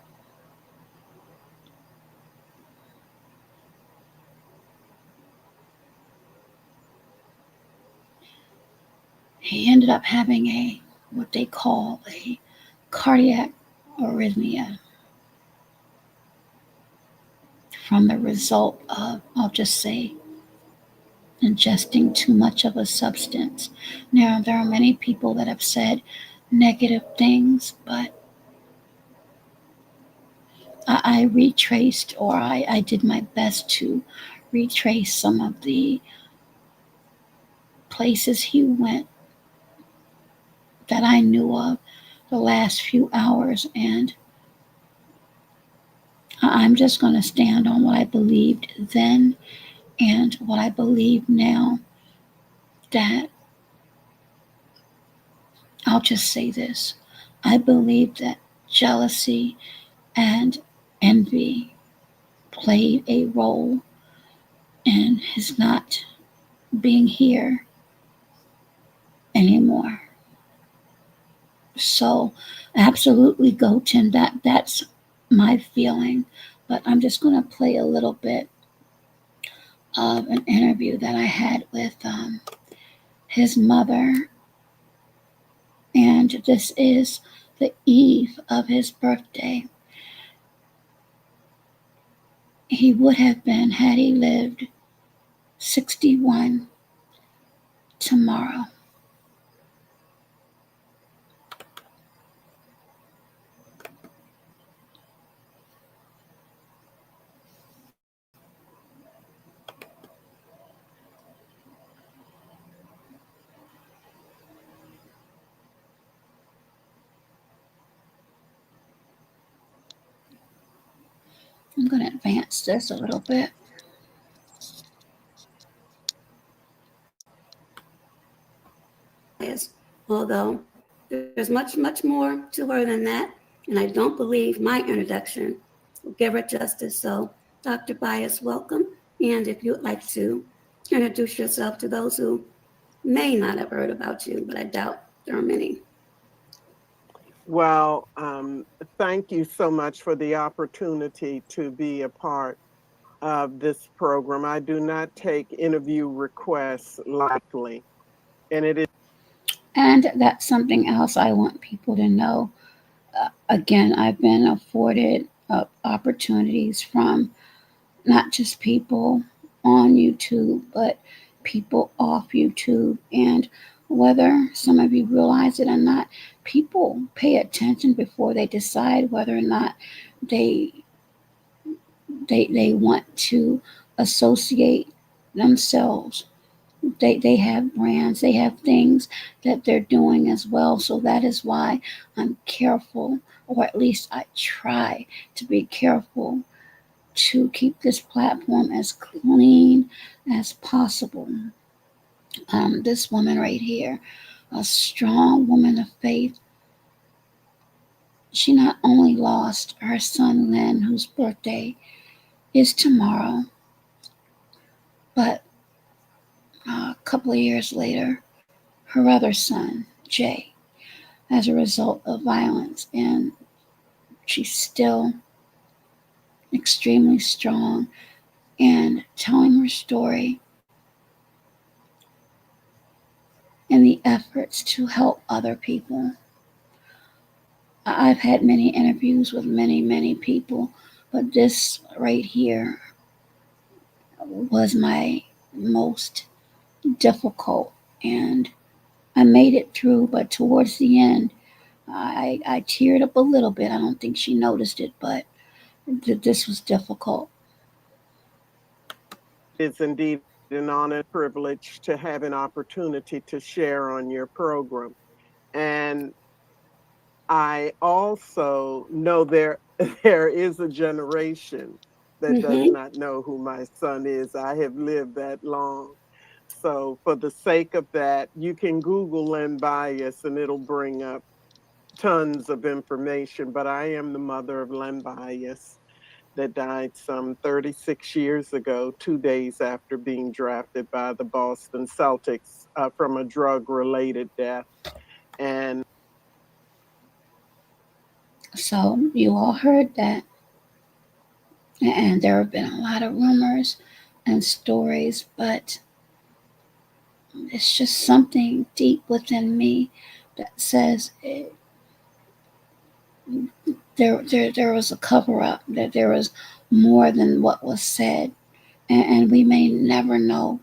Speaker 1: he ended up having what they call a cardiac arrhythmia from the result of, I'll just say, ingesting too much of a substance. Now, there are many people that have said negative things, but I retraced, or I did my best to retrace some of the places he went that I knew of the last few hours, and I'm just going to stand on what I believed then and what I believe now. That I'll just say this: I believe that jealousy and envy played a role in his not being here anymore. So absolutely, Goten, that's my feeling. But I'm just going to play a little bit of an interview that I had with his mother, and this is the eve of his birthday. He would have been, had he lived, 61 tomorrow. I'm going to advance this a little bit.
Speaker 2: Although there's much, much more to her than that, and I don't believe my introduction will give her justice. So, Dr. Bias, welcome. And if you'd like to introduce yourself to those who may not have heard about you, but I doubt there are many.
Speaker 3: Well, thank you so much for the opportunity to be a part of this program. I do not take interview requests lightly, and it is.
Speaker 1: And that's something else I want people to know. Again, I've been afforded opportunities from not just people on YouTube, but people off YouTube. And whether some of you realize it or not, people pay attention before they decide whether or not they they want to associate themselves. They have brands, they have things that they're doing as well. So that is why I'm careful, or at least I try to be careful to keep this platform as clean as possible. This woman right here, a strong woman of faith, she not only lost her son Len, whose birthday is tomorrow, but a couple of years later, her other son, Jay, as a result of violence. And she's still extremely strong and telling her story and the efforts to help other people. I've had many interviews with many, many people, but this right here was my most difficult. And I made it through, but towards the end, I teared up a little bit. I don't think she noticed it, but this was difficult.
Speaker 3: It's indeed an honor and privilege to have an opportunity to share on your program. And I also know there is a generation that does
Speaker 2: Mm-hmm.
Speaker 3: not know who my son is. I have lived that long. So for the sake of that, you can Google Len Bias and it'll bring up tons of information. But I am the mother of Len Bias that died some 36 years ago, 2 days after being drafted by the Boston Celtics from a drug-related death. And
Speaker 1: So you all heard that. And there have been a lot of rumors and stories, but it's just something deep within me that says there was a cover up, that there was more than what was said, and we may never know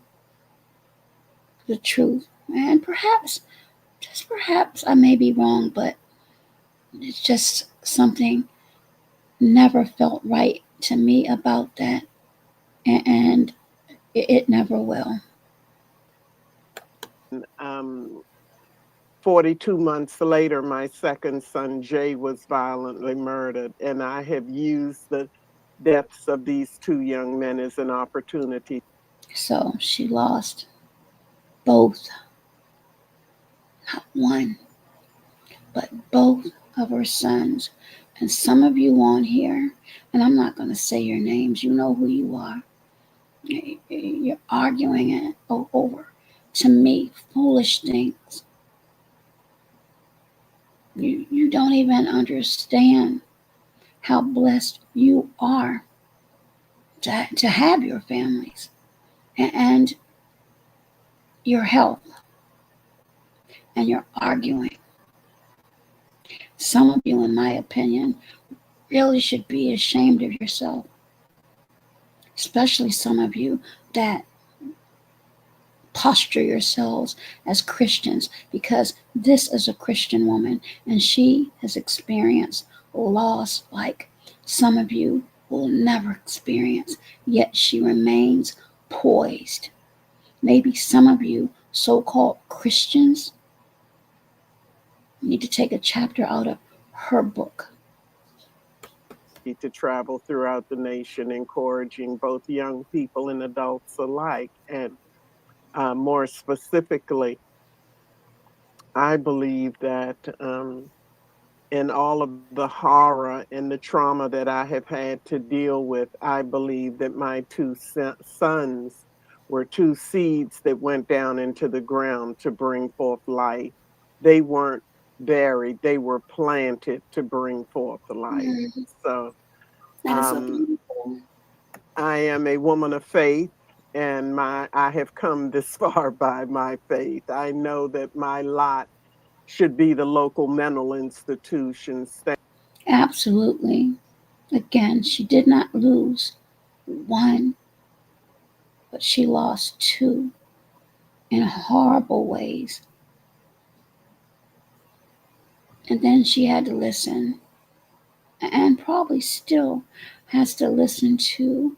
Speaker 1: the truth. And perhaps, just perhaps, I may be wrong, but it's just something never felt right to me about that, and it never will.
Speaker 3: um, 42 months later, my second son, Jay, was violently murdered. And I have used the deaths of these two young men as an opportunity.
Speaker 1: So she lost both, not one, but both of her sons. And some of you on here, and I'm not going to say your names, you know who you are. You're arguing it over, to me, foolish things. You don't even understand how blessed you are to have your families and your health, and you're arguing. Some of you, in my opinion, really should be ashamed of yourself, especially some of you that posture yourselves as Christians, because this is a Christian woman and she has experienced loss like some of you will never experience, yet she remains poised. Maybe some of you so called Christians need to take a chapter out of her book.
Speaker 3: lucky to travel throughout the nation, encouraging both young people and adults alike. And more specifically, I believe that in all of the horror and the trauma that I have had to deal with, I believe that my two sons were two seeds that went down into the ground to bring forth life. They weren't buried, they were planted to bring forth the life.
Speaker 2: Mm,
Speaker 3: So
Speaker 2: that is so
Speaker 3: um,
Speaker 2: beautiful.
Speaker 3: I am a woman of faith, and I have come this far by my faith. I know that my lot should be the local mental institutions.
Speaker 1: Absolutely. Again, she did not lose one, but she lost two in horrible ways. And then she had to listen, and probably still has to listen to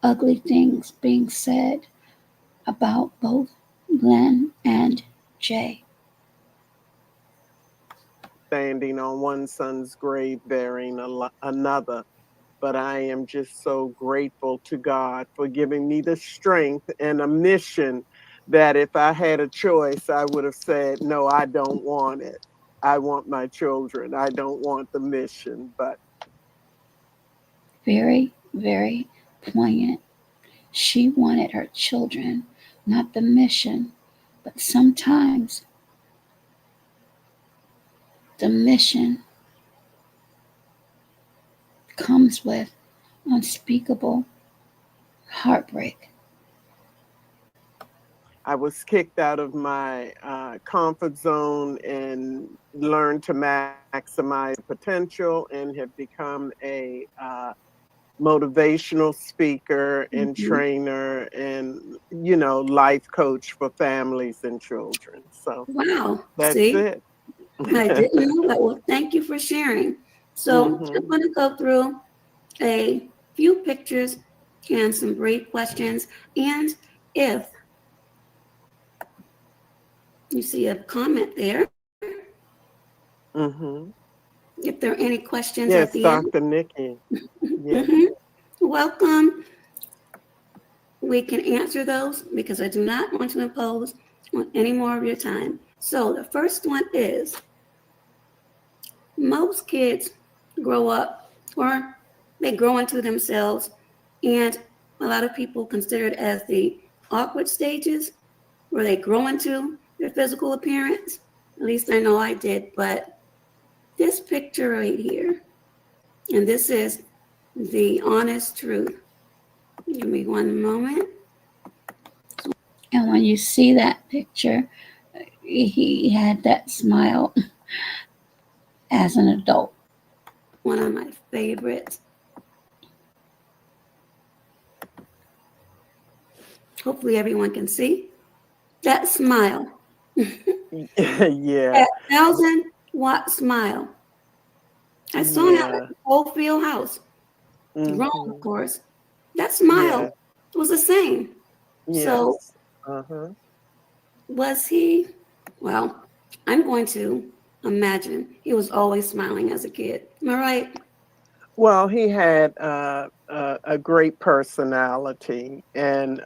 Speaker 1: ugly things being said about both Glenn and Jay.
Speaker 3: Standing on one son's grave bearing another. But I am just so grateful to God for giving me the strength and a mission that if I had a choice, I would have said, no, I don't want it. I want my children. I don't want the mission. But
Speaker 1: Very, very poignant. She wanted her children, not the mission. But sometimes the mission comes with unspeakable heartbreak.
Speaker 3: I was kicked out of my comfort zone and learned to maximize potential and have become a motivational speaker and
Speaker 2: Mhm.
Speaker 3: trainer and life coach for families and children. So
Speaker 2: Wow.
Speaker 3: that's
Speaker 2: See,
Speaker 3: it.
Speaker 2: I didn't know that. Well, thank you for sharing. So I'm
Speaker 3: Hmm.
Speaker 2: going to go through a few pictures and some brief questions. And if you see a comment there,
Speaker 3: Hmm.
Speaker 2: if there are any questions at
Speaker 3: Yes,
Speaker 2: the end,
Speaker 3: Dr. Nikki. Yes.
Speaker 2: mhm, welcome. We can answer those because I do not want to impose on any more of your time. So the first one is most kids grow up or they grow into themselves, and a lot of people consider it as the awkward stages where they grow into their physical appearance. At least I know I did, but this picture right here, and this is the honest truth. Give me one moment.
Speaker 1: And when you see that picture, he had that smile as an adult.
Speaker 2: One of my favorites. Hopefully everyone can see that smile.
Speaker 3: Yeah.
Speaker 2: That 1,000-watt smile. I saw that at
Speaker 3: Yeah.
Speaker 2: the whole field house. Grown, of
Speaker 3: Hmm.
Speaker 2: course. That smile
Speaker 3: Yeah.
Speaker 2: was the same. So
Speaker 3: Yes. Uh-huh.
Speaker 2: was he? Well, I'm going to imagine he was always smiling as a kid. Am I right?
Speaker 3: Well, he had a great personality, and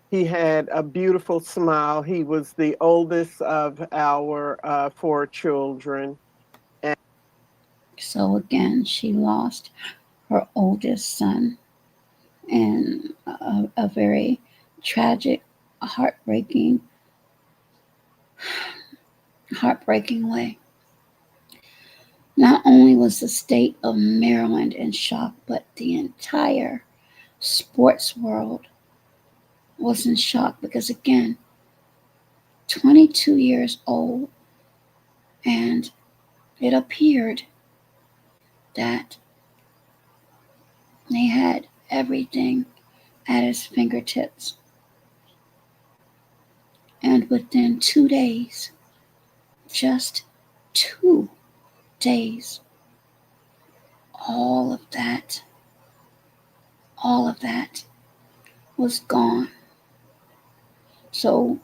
Speaker 3: he had a beautiful smile. He was the oldest of our four children. And
Speaker 1: So again, she lost her oldest son in a very tragic, heartbreaking, heartbreaking way. Not only was the state of Maryland in shock, but the entire sports world was in shock because, again, 22 years old, and it appeared that they had everything at his fingertips. And within 2 days, just 2 days, all of that, all of that was gone. So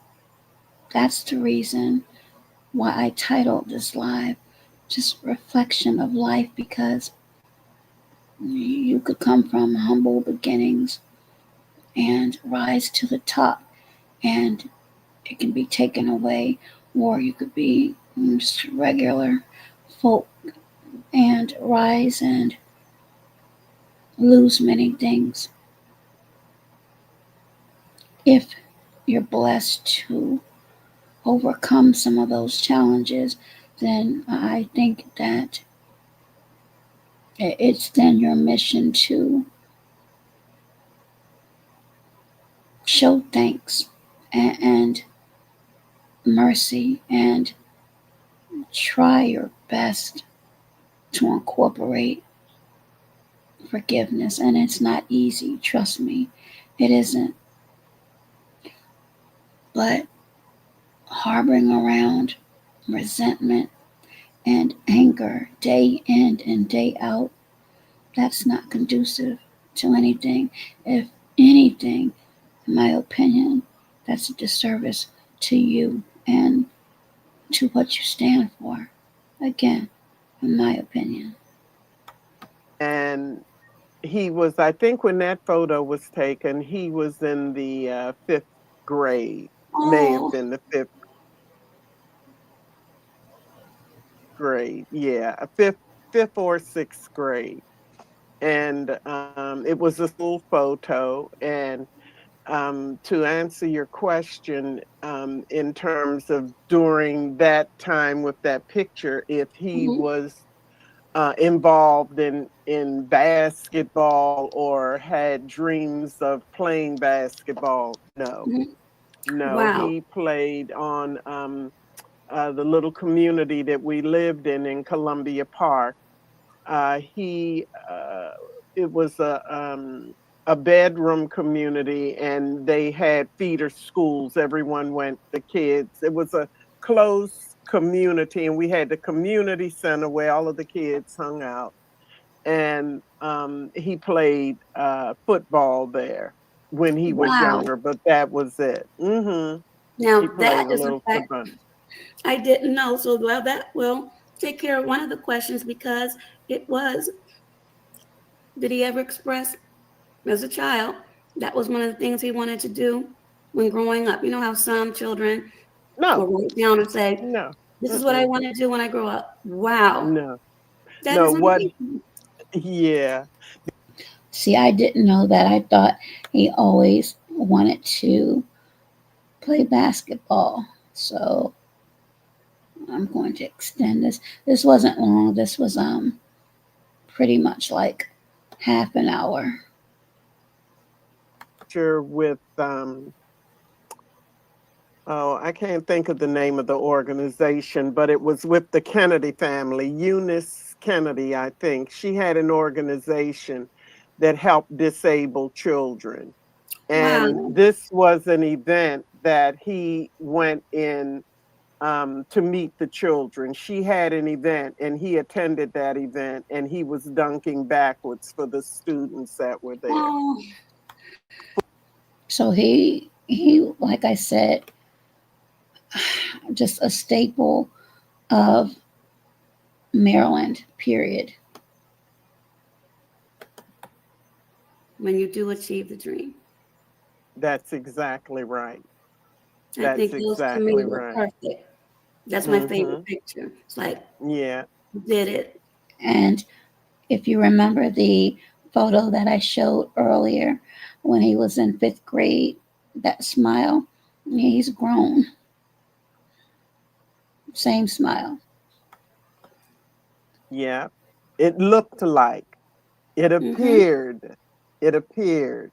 Speaker 1: that's the reason why I titled this live just reflection of life, because You could come from humble beginnings and rise to the top, and it can be taken away, or you could be just regular folk and rise and lose many things. If you're blessed to overcome some of those challenges, then I think that it's then your mission to show thanks and mercy and try your best to incorporate forgiveness. And it's not easy, trust me, it isn't. But harboring around resentment and anger day in and day out, that's not conducive to anything. If anything, in my opinion, that's a disservice to you and to what you stand for. Again, in my opinion.
Speaker 3: And he was, I think when that photo was taken, he was in the fifth grade, may have
Speaker 2: Oh,
Speaker 3: been the fifth grade. Yeah, a fifth or sixth grade. And it was a school photo. And to answer your question, in terms of during that time with that picture, if he
Speaker 2: mhm,
Speaker 3: was involved in basketball or had dreams of playing basketball, no,
Speaker 2: mhm.
Speaker 3: no,
Speaker 2: Wow.
Speaker 3: he played on the little community that we lived in Columbia Park. He it was a bedroom community, and they had feeder schools. Everyone went, the kids. It was a close community, and we had the community center where all of the kids hung out. And he played football there when he was
Speaker 2: Wow.
Speaker 3: younger, but that was it.
Speaker 2: Now
Speaker 3: He
Speaker 2: that
Speaker 3: played a
Speaker 2: is a
Speaker 3: little
Speaker 2: fact
Speaker 3: football.
Speaker 2: I didn't know. So well, that will take care of one of the questions because it was, did he ever express as a child that was one of the things he wanted to do when growing up? You know how some children
Speaker 3: No,
Speaker 2: will write down and say,
Speaker 3: no,
Speaker 2: this is what I
Speaker 3: mm-mm,
Speaker 2: want to do when I grow up. Wow.
Speaker 3: no,
Speaker 2: That
Speaker 3: no.
Speaker 2: is
Speaker 3: What?
Speaker 2: amazing.
Speaker 3: Yeah.
Speaker 1: See, I didn't know that. I thought he always wanted to play basketball. So I'm going to extend this. This wasn't long. This was pretty much like half an hour.
Speaker 3: Sure, with oh, I can't think of the name of the organization, but it was with the Kennedy family, Eunice Kennedy, I think. She had an organization that helped disabled children. And
Speaker 2: Wow.
Speaker 3: this was an event that he went in to meet the children. She had an event and he attended that event, and he was dunking backwards for the students that were there.
Speaker 2: Oh,
Speaker 1: So he like I said, just a staple of Maryland. Period.
Speaker 2: when you do achieve the dream.
Speaker 3: That's exactly right.
Speaker 2: I
Speaker 3: That's
Speaker 2: think those to me
Speaker 3: exactly
Speaker 2: were
Speaker 3: right.
Speaker 2: perfect. That's my favorite
Speaker 3: Mhm.
Speaker 2: picture. It's like,
Speaker 3: Yeah.
Speaker 2: you did it.
Speaker 1: And if you remember the photo that I showed earlier when he was in fifth grade, that smile, he's grown. Same smile.
Speaker 3: Yeah. It looked like, it
Speaker 2: Hmm.
Speaker 3: appeared, it appeared,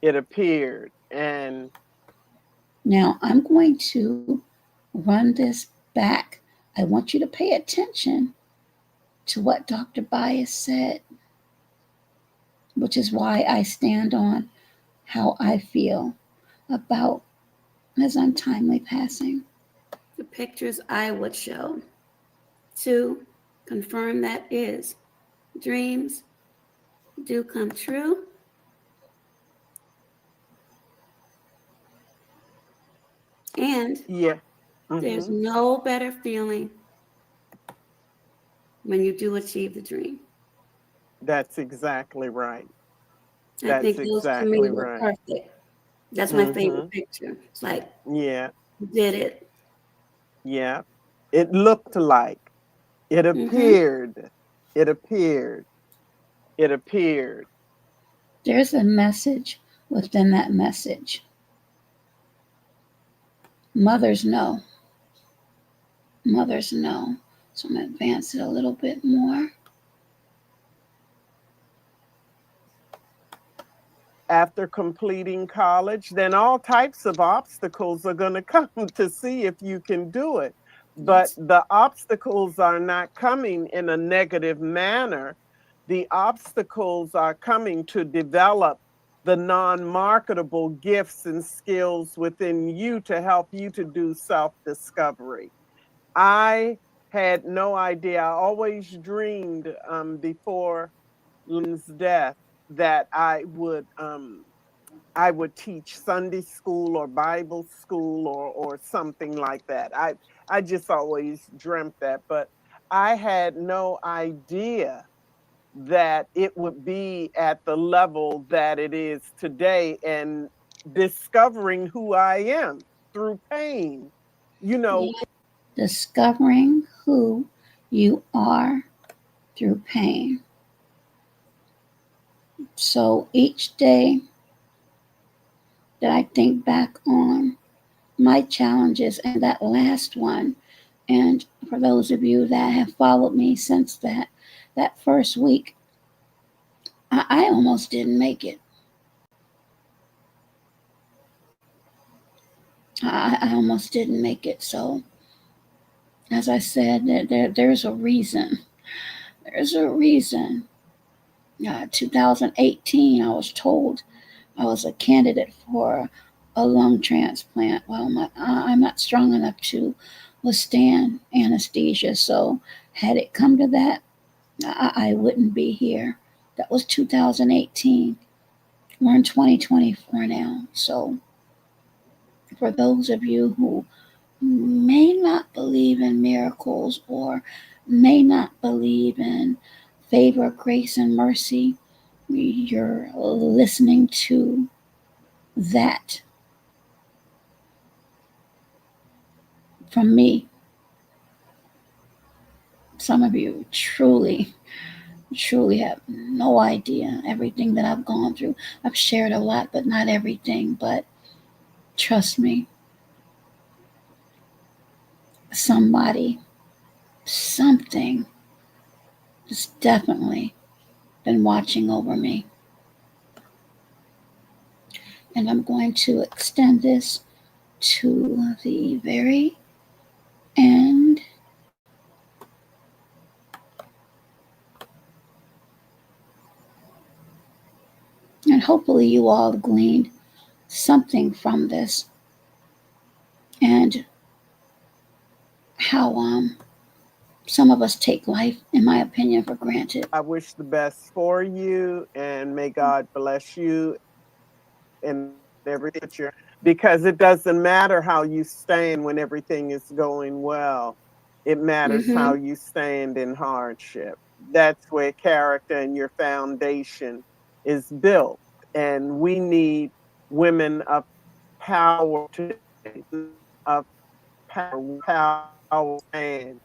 Speaker 3: it appeared. And
Speaker 1: Now I'm going to run this back. I want you to pay attention to what Dr. Bias said, which is why I stand on how I feel about his untimely passing.
Speaker 2: The pictures I would show to confirm that is dreams do come true. And
Speaker 3: yeah.
Speaker 2: there's
Speaker 3: Mhm.
Speaker 2: no better feeling when you do achieve the dream.
Speaker 3: That's exactly right.
Speaker 2: I
Speaker 3: That's
Speaker 2: think those to me
Speaker 3: exactly
Speaker 2: were
Speaker 3: right.
Speaker 2: perfect. That's my
Speaker 3: Mm-hmm.
Speaker 2: favorite picture. It's like,
Speaker 3: Yeah,
Speaker 2: you did it.
Speaker 3: yeah. It looked like, it
Speaker 2: Mm-hmm.
Speaker 3: appeared, it appeared, it appeared.
Speaker 1: There's a message within that message. Mothers know. Mothers know. So I'm going to advance it a little bit more.
Speaker 3: After completing college, then all types of obstacles are going to come to see if you can do it. But
Speaker 2: Yes.
Speaker 3: the obstacles are not coming in a negative manner. The obstacles are coming to develop the non marketable gifts and skills within you to help you to do self discovery. I had no idea. I always dreamed before Len's death that I would teach Sunday school or Bible school or something like that. I just always dreamt that, but I had no idea that it would be at the level that it is today and discovering who I am through pain. You know,
Speaker 1: Yeah. Discovering who you are through pain. So each day that I think back on my challenges and that last one, and for those of you that have followed me since that first week, I almost didn't make it. I almost didn't make it. So as I said, there's a reason. There's a reason. 2018, I was told I was a candidate for a lung transplant. Well, I'm not strong enough to withstand anesthesia. So, had it come to that, I wouldn't be here. That was 2018. We're in 2024 now. So, for those of you who may not believe in miracles or may not believe in favor, grace, and mercy, you're listening to that from me. Some of you truly have no idea everything that I've gone through. I've shared a lot, but not everything. But trust me, somebody, something has definitely been watching over me. And I'm going to extend this to the very end. And hopefully, you all gleaned something from this and how some of us take life, in my opinion, for granted.
Speaker 3: I wish the best for you and may God bless you and everything because it doesn't matter how you stand when everything is going well. It matters how
Speaker 2: Mm-hmm.
Speaker 3: you stand in hardship. That's where character and your foundation is built. And we need women of power today, of power and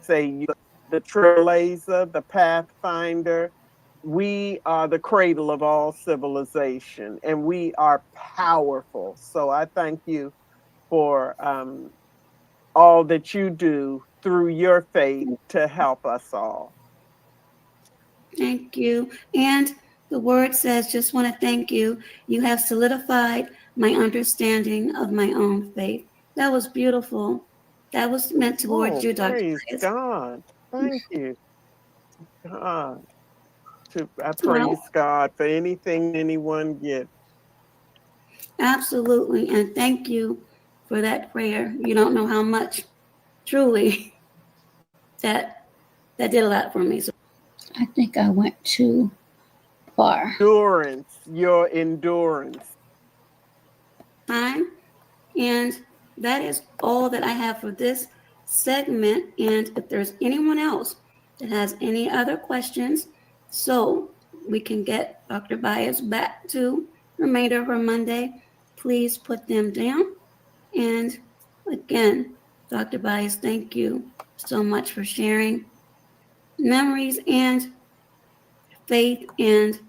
Speaker 3: say you the trailblazer, the pathfinder. We are the cradle of all civilization and we are powerful. So I thank you for all that you do through your faith to help us all.
Speaker 2: Thank you. And the word says, just want to thank you. You have solidified my understanding of my own faith. That was beautiful. That was meant towards
Speaker 3: Oh,
Speaker 2: you, Dr.
Speaker 3: praise
Speaker 2: Bias.
Speaker 3: God. Thank you, God. I
Speaker 2: Well,
Speaker 3: praise God for anything anyone gets.
Speaker 2: absolutely. And thank you for that prayer. You don't know how much, truly, that that did a lot for me. So,
Speaker 1: I think I went too far.
Speaker 3: Endurance, your endurance.
Speaker 2: time. And that is all that I have for this segment. And if there's anyone else that has any other questions, so we can get Dr. Bias back to the remainder of her Monday, please put them down. And again, Dr. Bias, thank you so much for sharing memories and faith and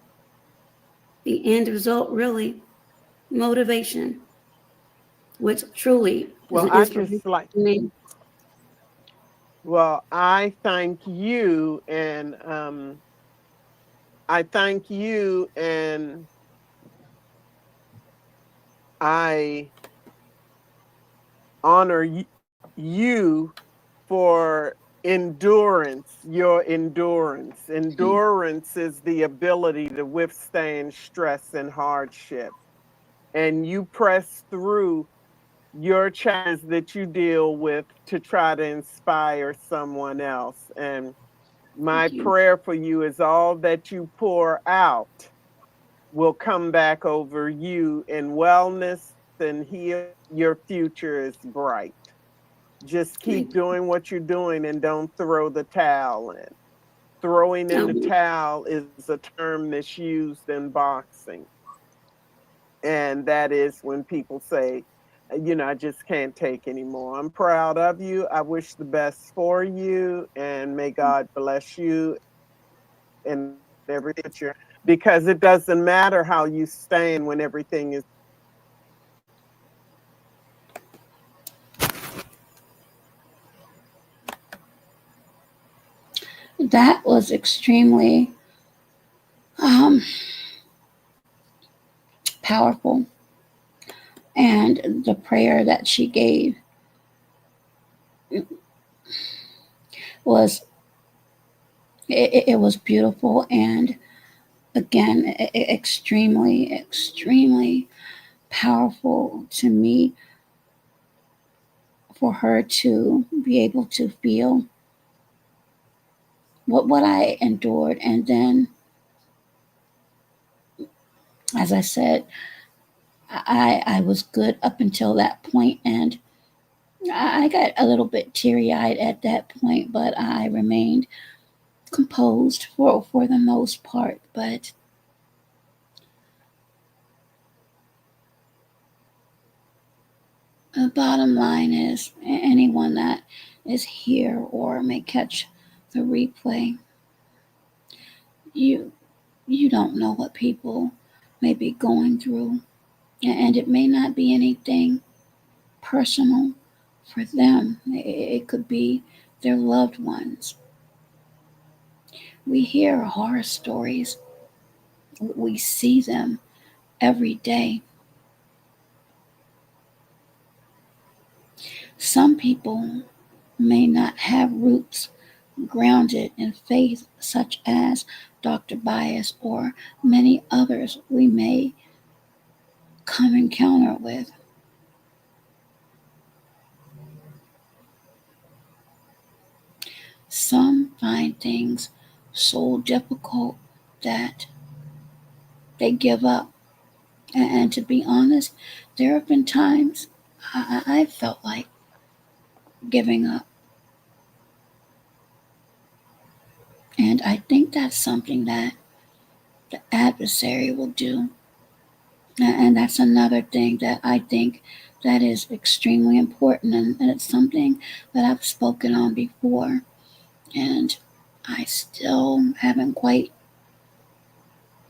Speaker 2: the end result, really, motivation, which truly is
Speaker 3: Well,
Speaker 2: an
Speaker 3: I
Speaker 2: inspiration
Speaker 3: just like,
Speaker 2: to me.
Speaker 3: well, I thank you, and I thank you, and I honor you for endurance, your endurance. Endurance is the ability to withstand stress and hardship. And you press through your challenges that you deal with to try to inspire someone else. And my
Speaker 2: Thank you.
Speaker 3: prayer for you is all that you pour out will come back over you in wellness and heal. Your future is bright. Just keep
Speaker 2: Thank you.
Speaker 3: doing what you're doing and don't throw the towel in. Throwing in the
Speaker 2: Um,
Speaker 3: towel is a term that's used in boxing. And that is when people say, I just can't take anymore. I'm proud of you. I wish the best for you, and may God bless you in every future, because it doesn't matter how you stand when everything is.
Speaker 1: That was extremely um, powerful. And the prayer that she gave was it was beautiful, and again extremely powerful to me, for her to be able to feel what I endured. And then, as I said, I was good up until that point, and I got a little bit teary eyed at that point, but I remained composed for the most part. But the bottom line is, anyone that is here or may catch the replay, you you don't know what people may be going through, and it may not be anything personal for them. It could be their loved ones. We hear horror stories, we see them every day. Some people may not have roots grounded in faith, such as Dr. Bias or many others we may come encounter with. Some find things so difficult that they give up. And to be honest, there have been times I felt like giving up. And I think that's something that the adversary will do. And that's another thing that I think that is extremely important. And it's something that I've spoken on before. And I still haven't quite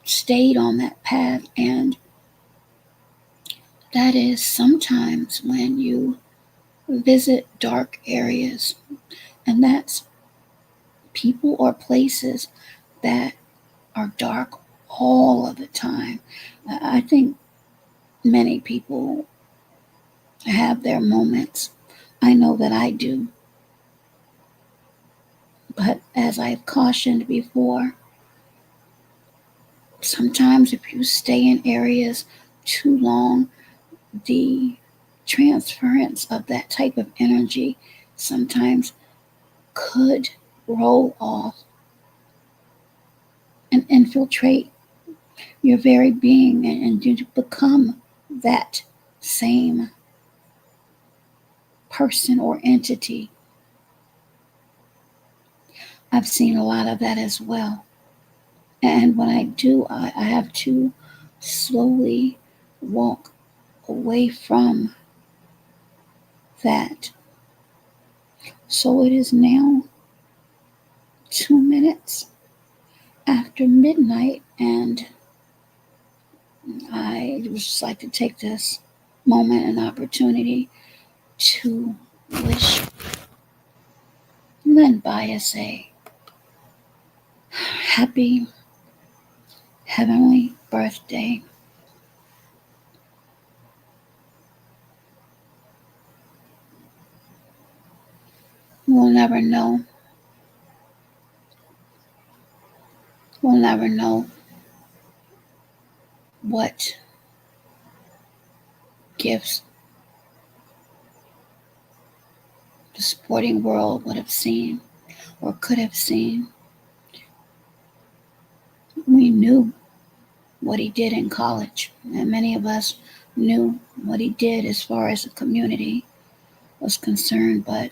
Speaker 1: stayed on that path. And that is sometimes when you visit dark areas, and that's people or places that are dark all of the time. I think many people have their moments. I know that I do. But as I've cautioned before, sometimes if you stay in areas too long, the transference of that type of energy sometimes could roll off and infiltrate your very being, and you become that same person or entity I've seen a lot of that as well. And when I do, I have to slowly walk away from that. So it is now 2 minutes after midnight, and I would just like to take this moment and opportunity to wish Len Bias a happy heavenly birthday. We'll never know. We'll never know what gifts the sporting world would have seen or could have seen. We knew what he did in college, and many of us knew what he did as far as the community was concerned, but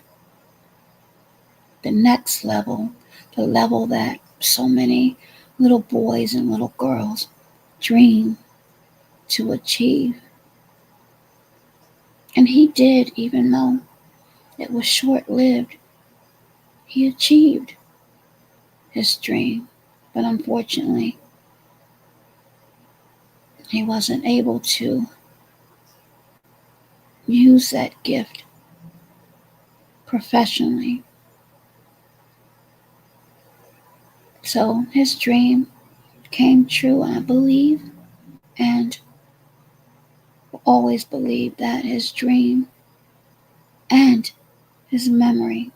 Speaker 1: the next level, the level that so many little boys and little girls dream to achieve. And he did, even though it was short lived, he achieved his dream. But unfortunately, he wasn't able to use that gift professionally. So his dream came true, I believe, and always believe that his dream and his memory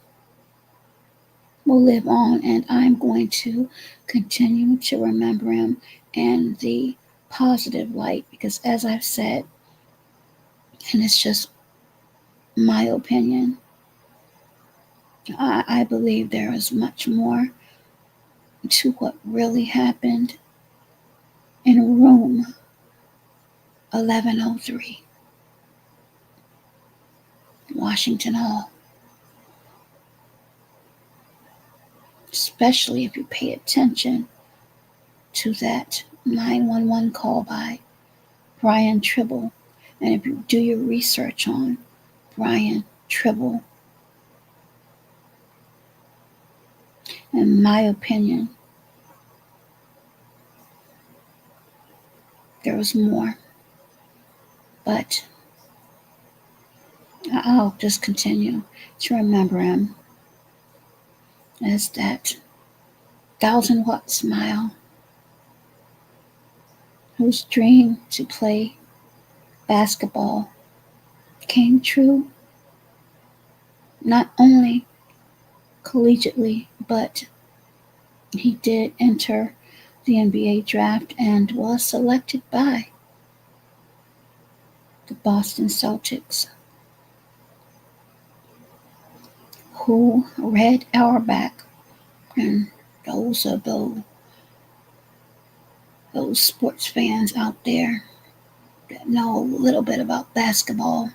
Speaker 1: will live on, and I'm going to continue to remember him in the positive light because, as I've said, and it's just my opinion, I believe there is much more to what really happened in room 1103, Washington Hall, especially if you pay attention to that 911 call by Brian Tribble. And if you do your research on Brian Tribble, in my opinion, there was more. But I'll just continue to remember him as that 1,000-watt smile whose dream to play basketball came true, not only collegiately, but he did enter the NBA draft and was selected by the Boston Celtics, who read our back. And those are those sports fans out there that know a little bit about basketball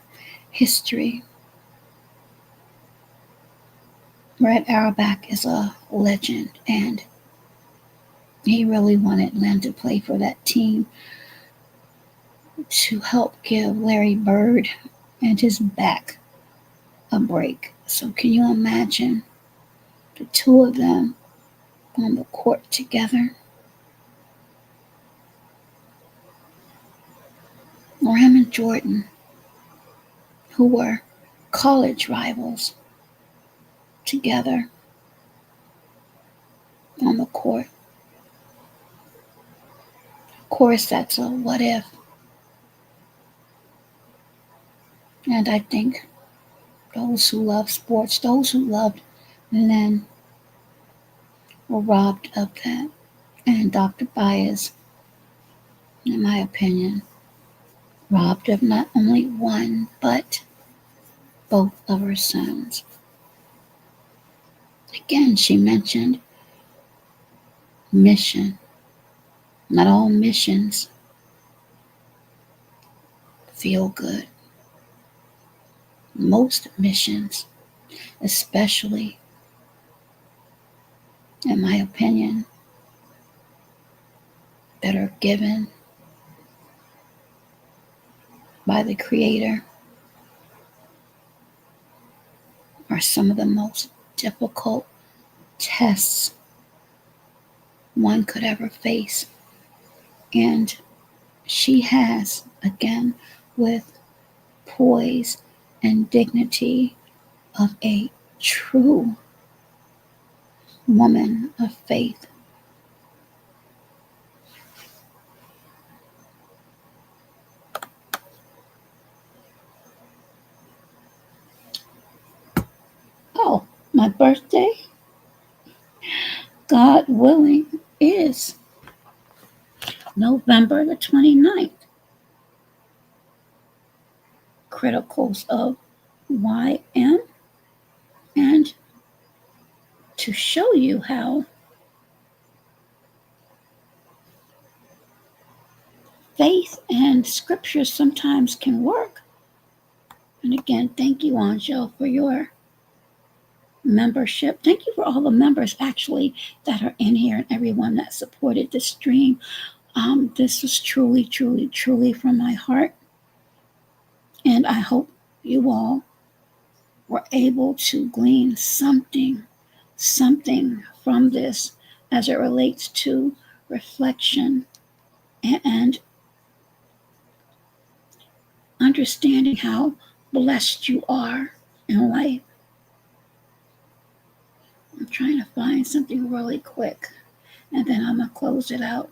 Speaker 1: history. Red Auerbach is a legend, and he really wanted Len to play for that team to help give Larry Bird and his back a break. So can you imagine the two of them on the court together? Or him and Jordan, who were college rivals, together on the court. Of course, that's a what if. And I think those who love sports, those who loved Len, were robbed of that. And Dr. Bias, in my opinion, robbed of not only one, but both of her sons. Again, she mentioned mission. Not all missions feel good. Most missions, especially in my opinion, that are given by the Creator are some of the most difficult tests one could ever face. And she has, again, with poise and dignity of a true woman of faith. Oh, my birthday, God willing, is November the 29th. Criticals of YM, and to show you how faith and scripture sometimes can work. And again, thank you, Angel, for your membership. Thank you for all the members actually that are in here and everyone that supported the stream. This was truly, truly, truly from my heart. And I hope you all were able to glean something from this as it relates to reflection and understanding how blessed you are in life. I'm trying to find something really quick and then I'm going to close it out.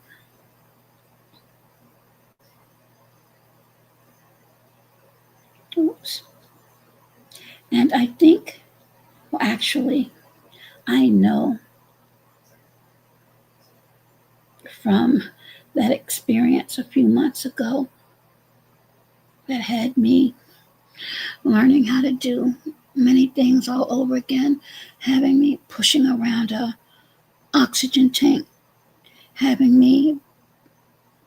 Speaker 1: Oops. And I think, well, actually, I know from that experience a few months ago that had me learning how to do many things all over again, having me pushing around a oxygen tank, having me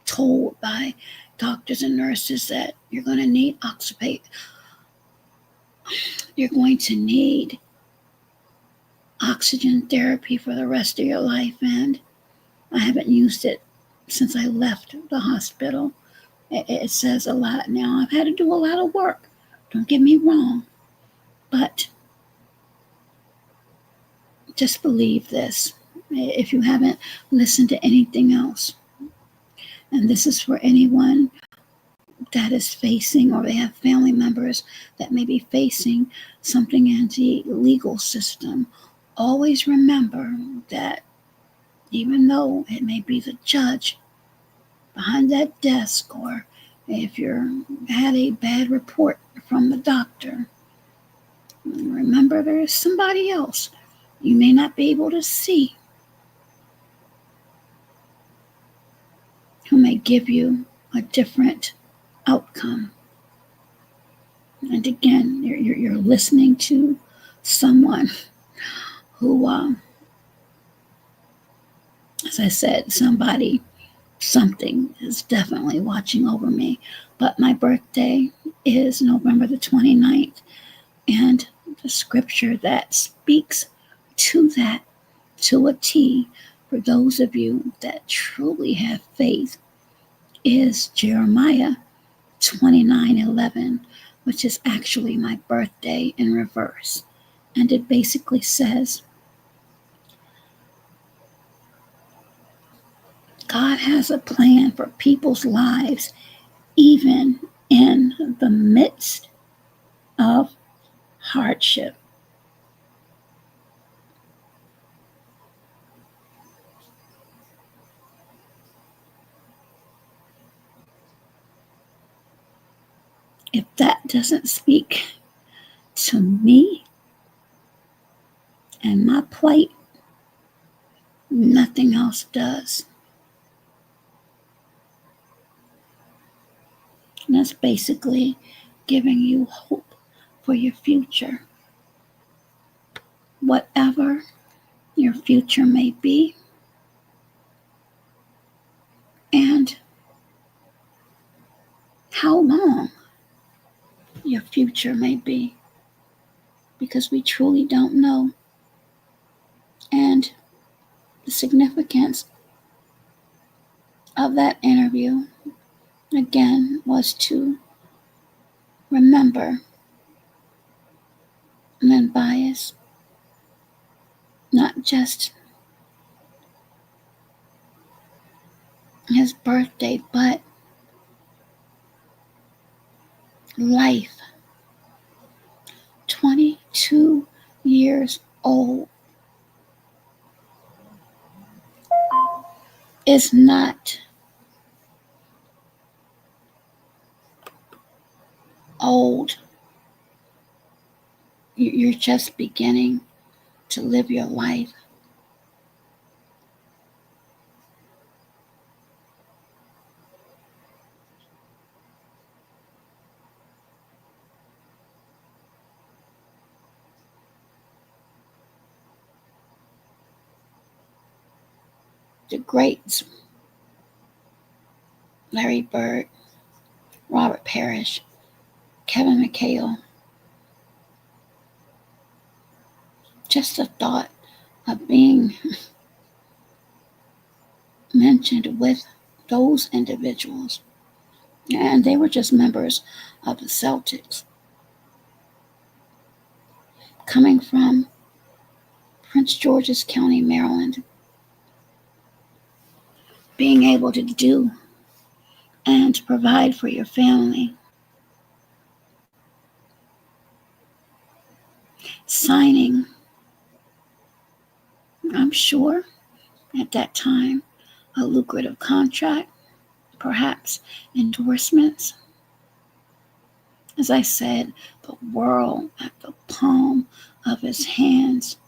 Speaker 1: told by doctors and nurses that you're going to need oxybate, you're going to need oxygen therapy for the rest of your life, and I haven't used it since I left the hospital. It says a lot now. I've had to do a lot of work, don't get me wrong, but just believe this. If you haven't listened to anything else, and this is for anyone that is facing or they have family members that may be facing something in the legal system, always remember that even though it may be the judge behind that desk, or if you had a bad report from the doctor, remember there is somebody else you may not be able to see who may give you a different outcome. And again, you're listening to someone who, as I said, something is definitely watching over me. But my birthday is November the 29th, and the scripture that speaks to that, to a T, for those of you that truly have faith, is Jeremiah 29:11, which is actually my birthday in reverse. And it basically says, God has a plan for people's lives, even in the midst of hardship. If that doesn't speak to me and my plight, nothing else does. And that's basically giving you hope for your future. Whatever your future may be, and how long your future may be, because we truly don't know. And The significance of that interview, again, was to remember Len Bias, not just his birthday, but life. 22 years old is not old. You're just beginning to live your life. The greats, Larry Bird, Robert Parrish, Kevin McHale, just the thought of being mentioned with those individuals, and they were just members of the Celtics, coming from Prince George's County, Maryland, being able to do and provide for your family, signing, I'm sure, at that time, a lucrative contract, perhaps endorsements. As I said, the world at the palm of his hands.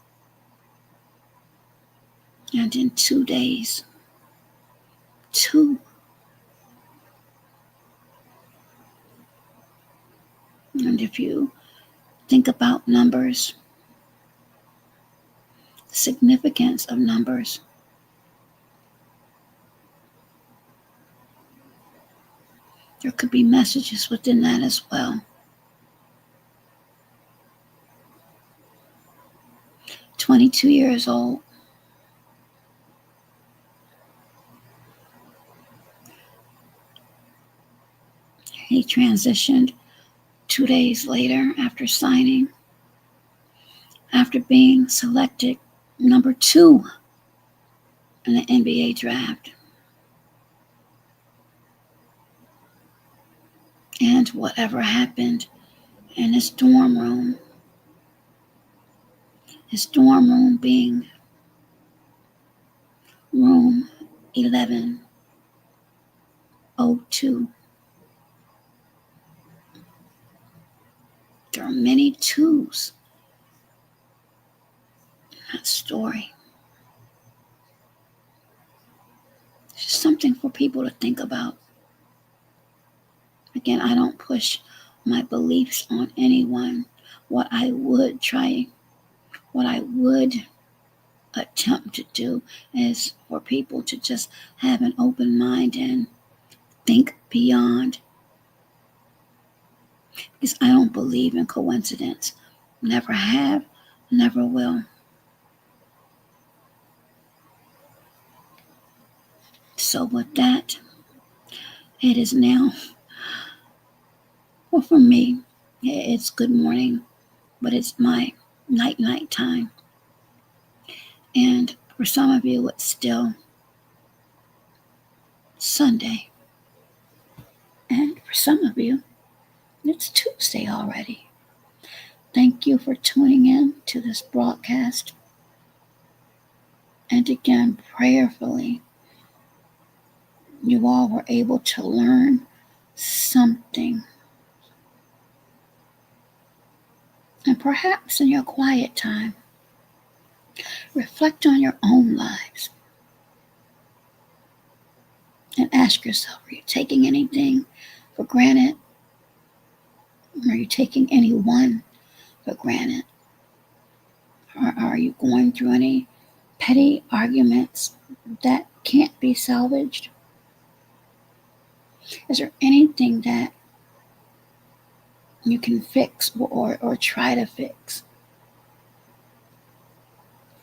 Speaker 1: And in 2 days, and if you think about numbers, the significance of numbers, there could be messages within that as well. 22 years old. He transitioned 2 days later after signing, after being selected number 2 in the NBA draft. And whatever happened in his dorm room being room 1102. There are many twos in that story. It's just something for people to think about. Again, I don't push my beliefs on anyone. What I would attempt to do is for people to just have an open mind and think beyond. Because I don't believe in coincidence. Never have, never will. So with that, it is now, well, for me, it's good morning, but it's my night time. And for some of you, it's still Sunday. And for some of you, it's Tuesday already. Thank you for tuning in to this broadcast. And again, prayerfully, you all were able to learn something. And perhaps in your quiet time, reflect on your own lives and ask yourself, are you taking anything for granted? Are you taking anyone for granted? Or are you going through any petty arguments that can't be salvaged? Is there anything that you can fix or try to fix?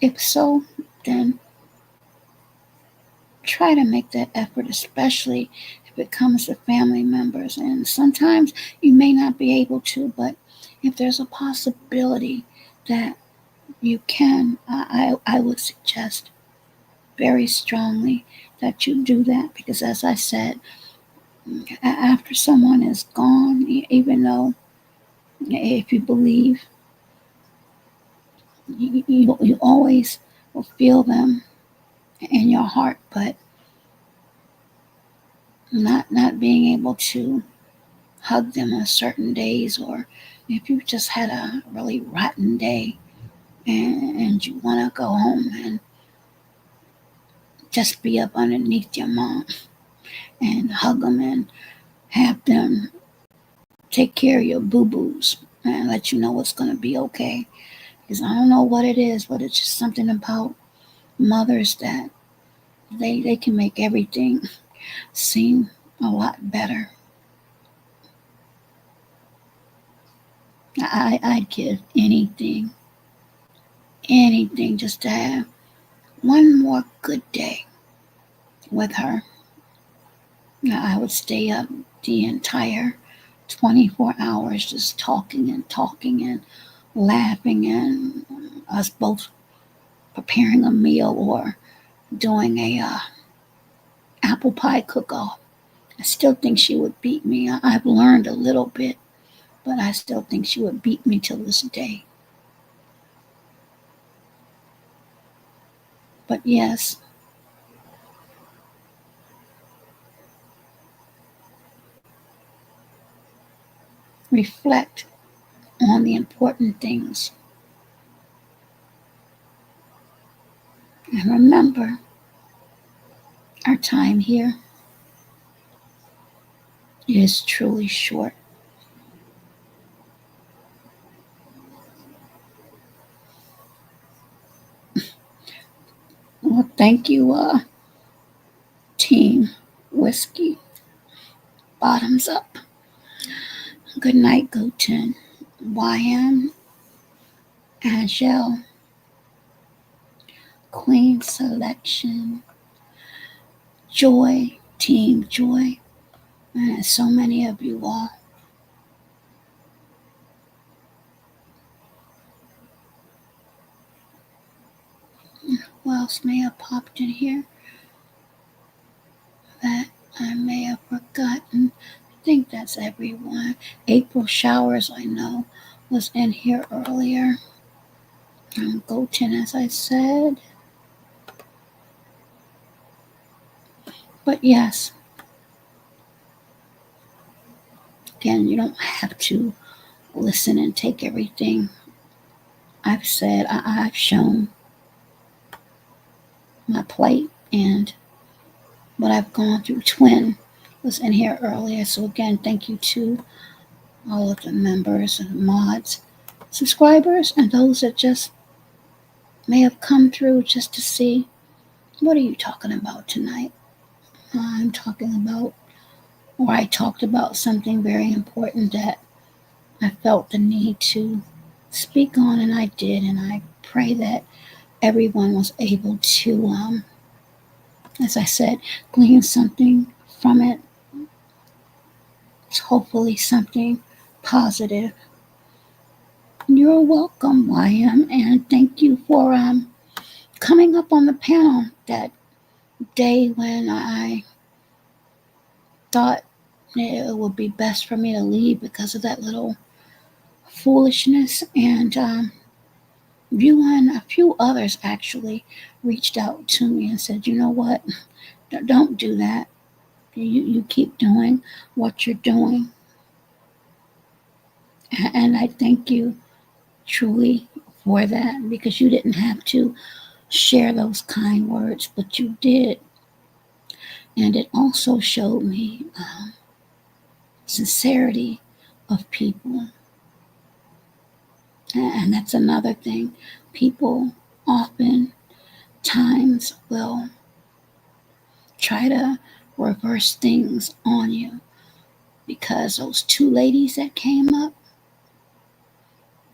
Speaker 1: If so, then try to make that effort, especially if it comes to family members. And sometimes you may not be able to, but if there's a possibility that you can, I would suggest very strongly that you do that, because as I said, after someone is gone, even though if you believe, you always will feel them in your heart, but not being able to hug them on certain days, or if you just had a really rotten day and you want to go home and just be up underneath your mom and hug them and have them take care of your boo-boos and let you know it's going to be okay. Because I don't know what it is, but it's just something about mothers that they can make everything seem a lot better. I'd give anything just to have one more good day with her. I would stay up the entire 24 hours just talking and laughing, and us both preparing a meal or doing a apple pie cook-off. I still think she would beat me. I've learned a little bit, but I still think she would beat me till this day. But yes, reflect on the important things. And remember, our time here is truly short. Well, thank you, Team Whiskey. Bottoms up. Good night, Goten. YM, Agile, Queen Selection, Joy, Team Joy, and so many of you all. Who else may have popped in here that I may have forgotten? I think that's everyone. April Showers, I know, was in here earlier. Goten, as I said. But yes, again, you don't have to listen and take everything I've said. I've shown my plate and what I've gone through. Twin was in here earlier. So again, thank you to all of the members and mods, subscribers, and those that just may have come through just to see what are you talking about tonight. I'm talking about, or I talked about something very important that I felt the need to speak on, and I did, and I pray that everyone was able to, as I said, glean something from it. It's hopefully something positive. You're welcome, YM, and thank you for coming up on the panel that day when I thought it would be best for me to leave because of that little foolishness. And you and a few others actually reached out to me and said, you know what, don't do that. You keep doing what you're doing. And I thank you truly for that, because you didn't have to share those kind words, but you did. And it also showed me sincerity of people. And that's another thing. People often times will try to reverse things on you, because those two ladies that came up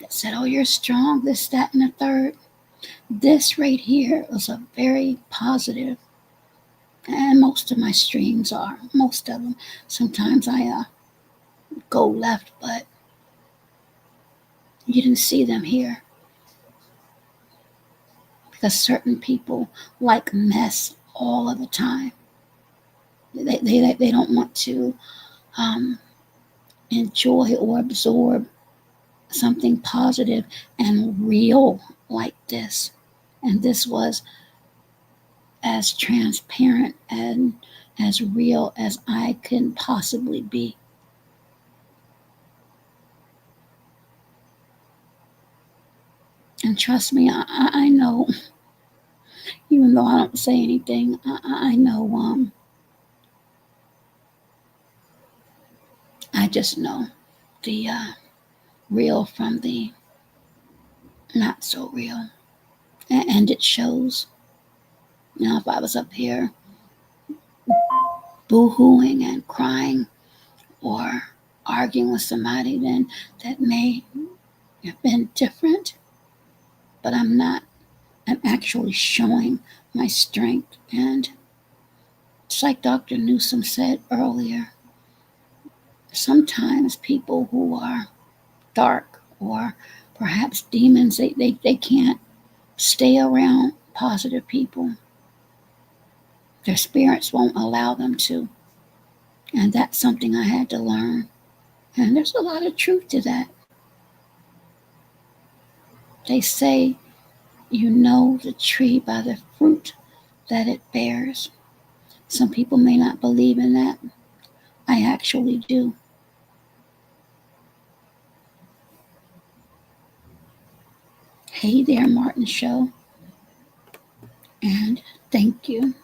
Speaker 1: that said, oh, you're strong, this, that, and the third. This right here was a very positive And most of my streams are, most of them. Sometimes I go left, but you didn't see them here because certain people like mess all of the time. They don't want to um, enjoy or absorb something positive and real like this. And this was as transparent and as real as I can possibly be. And trust me, I know, even though I don't say anything, I know, I just know the real from the not so real. And it shows. Now, if I was up here boo-hooing and crying or arguing with somebody, then that may have been different, but I'm not. I'm actually showing my strength. And just like Dr. Newsom said earlier, sometimes people who are dark or perhaps demons, they can't stay around positive people. Their spirits won't allow them to. And that's something I had to learn. And there's a lot of truth to that. They say you know the tree by the fruit that it bears. Some people may not believe in that. I actually do. Hey there, Martin Show. And thank you.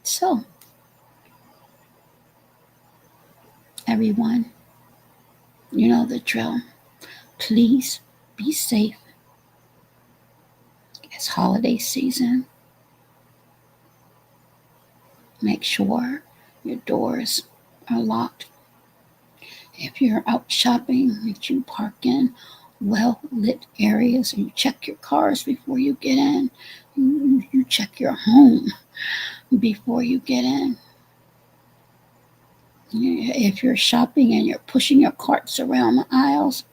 Speaker 1: So, everyone, you know the drill. Please be safe. It's holiday season. Make sure your doors are locked. If you're out shopping, that you park in well lit areas and you check your cars before you get in. You check your home before you get in. If you're shopping and you're pushing your carts around the aisles,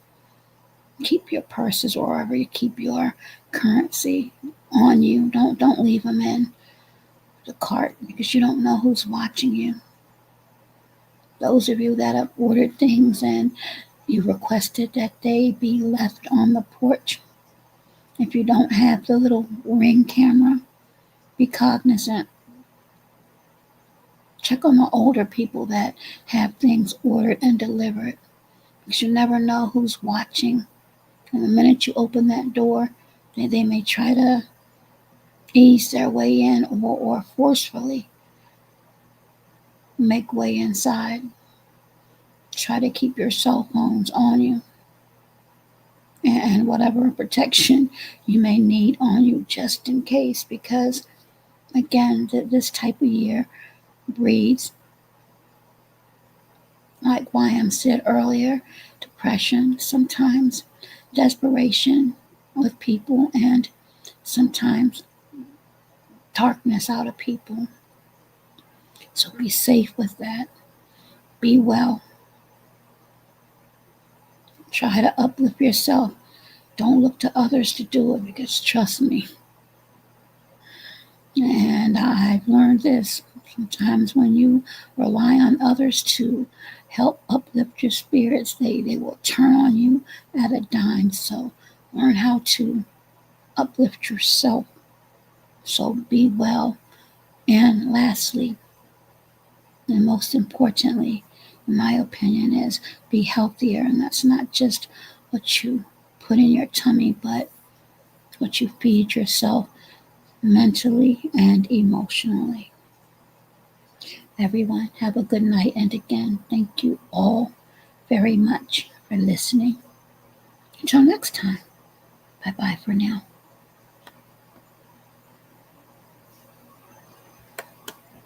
Speaker 1: keep your purses or wherever you keep your currency on you. Don't leave them in the cart because you don't know who's watching you. Those of you that have ordered things and you requested that they be left on the porch, if you don't have the little ring camera, be cognizant. Check on the older people that have things ordered and delivered because you never know who's watching. And the minute you open that door, they may try to ease their way in or forcefully make way inside. Try to keep your cell phones on you and whatever protection you may need on you just in case, because again, this type of year breeds, like YM said earlier, depression, sometimes desperation with people, and sometimes darkness out of people. So be safe with that. Be well. Try to uplift yourself. Don't look to others to do it because trust me, and I've learned this, sometimes when you rely on others to help uplift your spirits, they will turn on you at a dime. So learn how to uplift yourself. So be well. And lastly, and most importantly, in my opinion, is be healthier. And that's not just what you put in your tummy, but what you feed yourself mentally and emotionally. Everyone, have a good night. And again, thank you all very much for listening. Until next time, bye bye for now.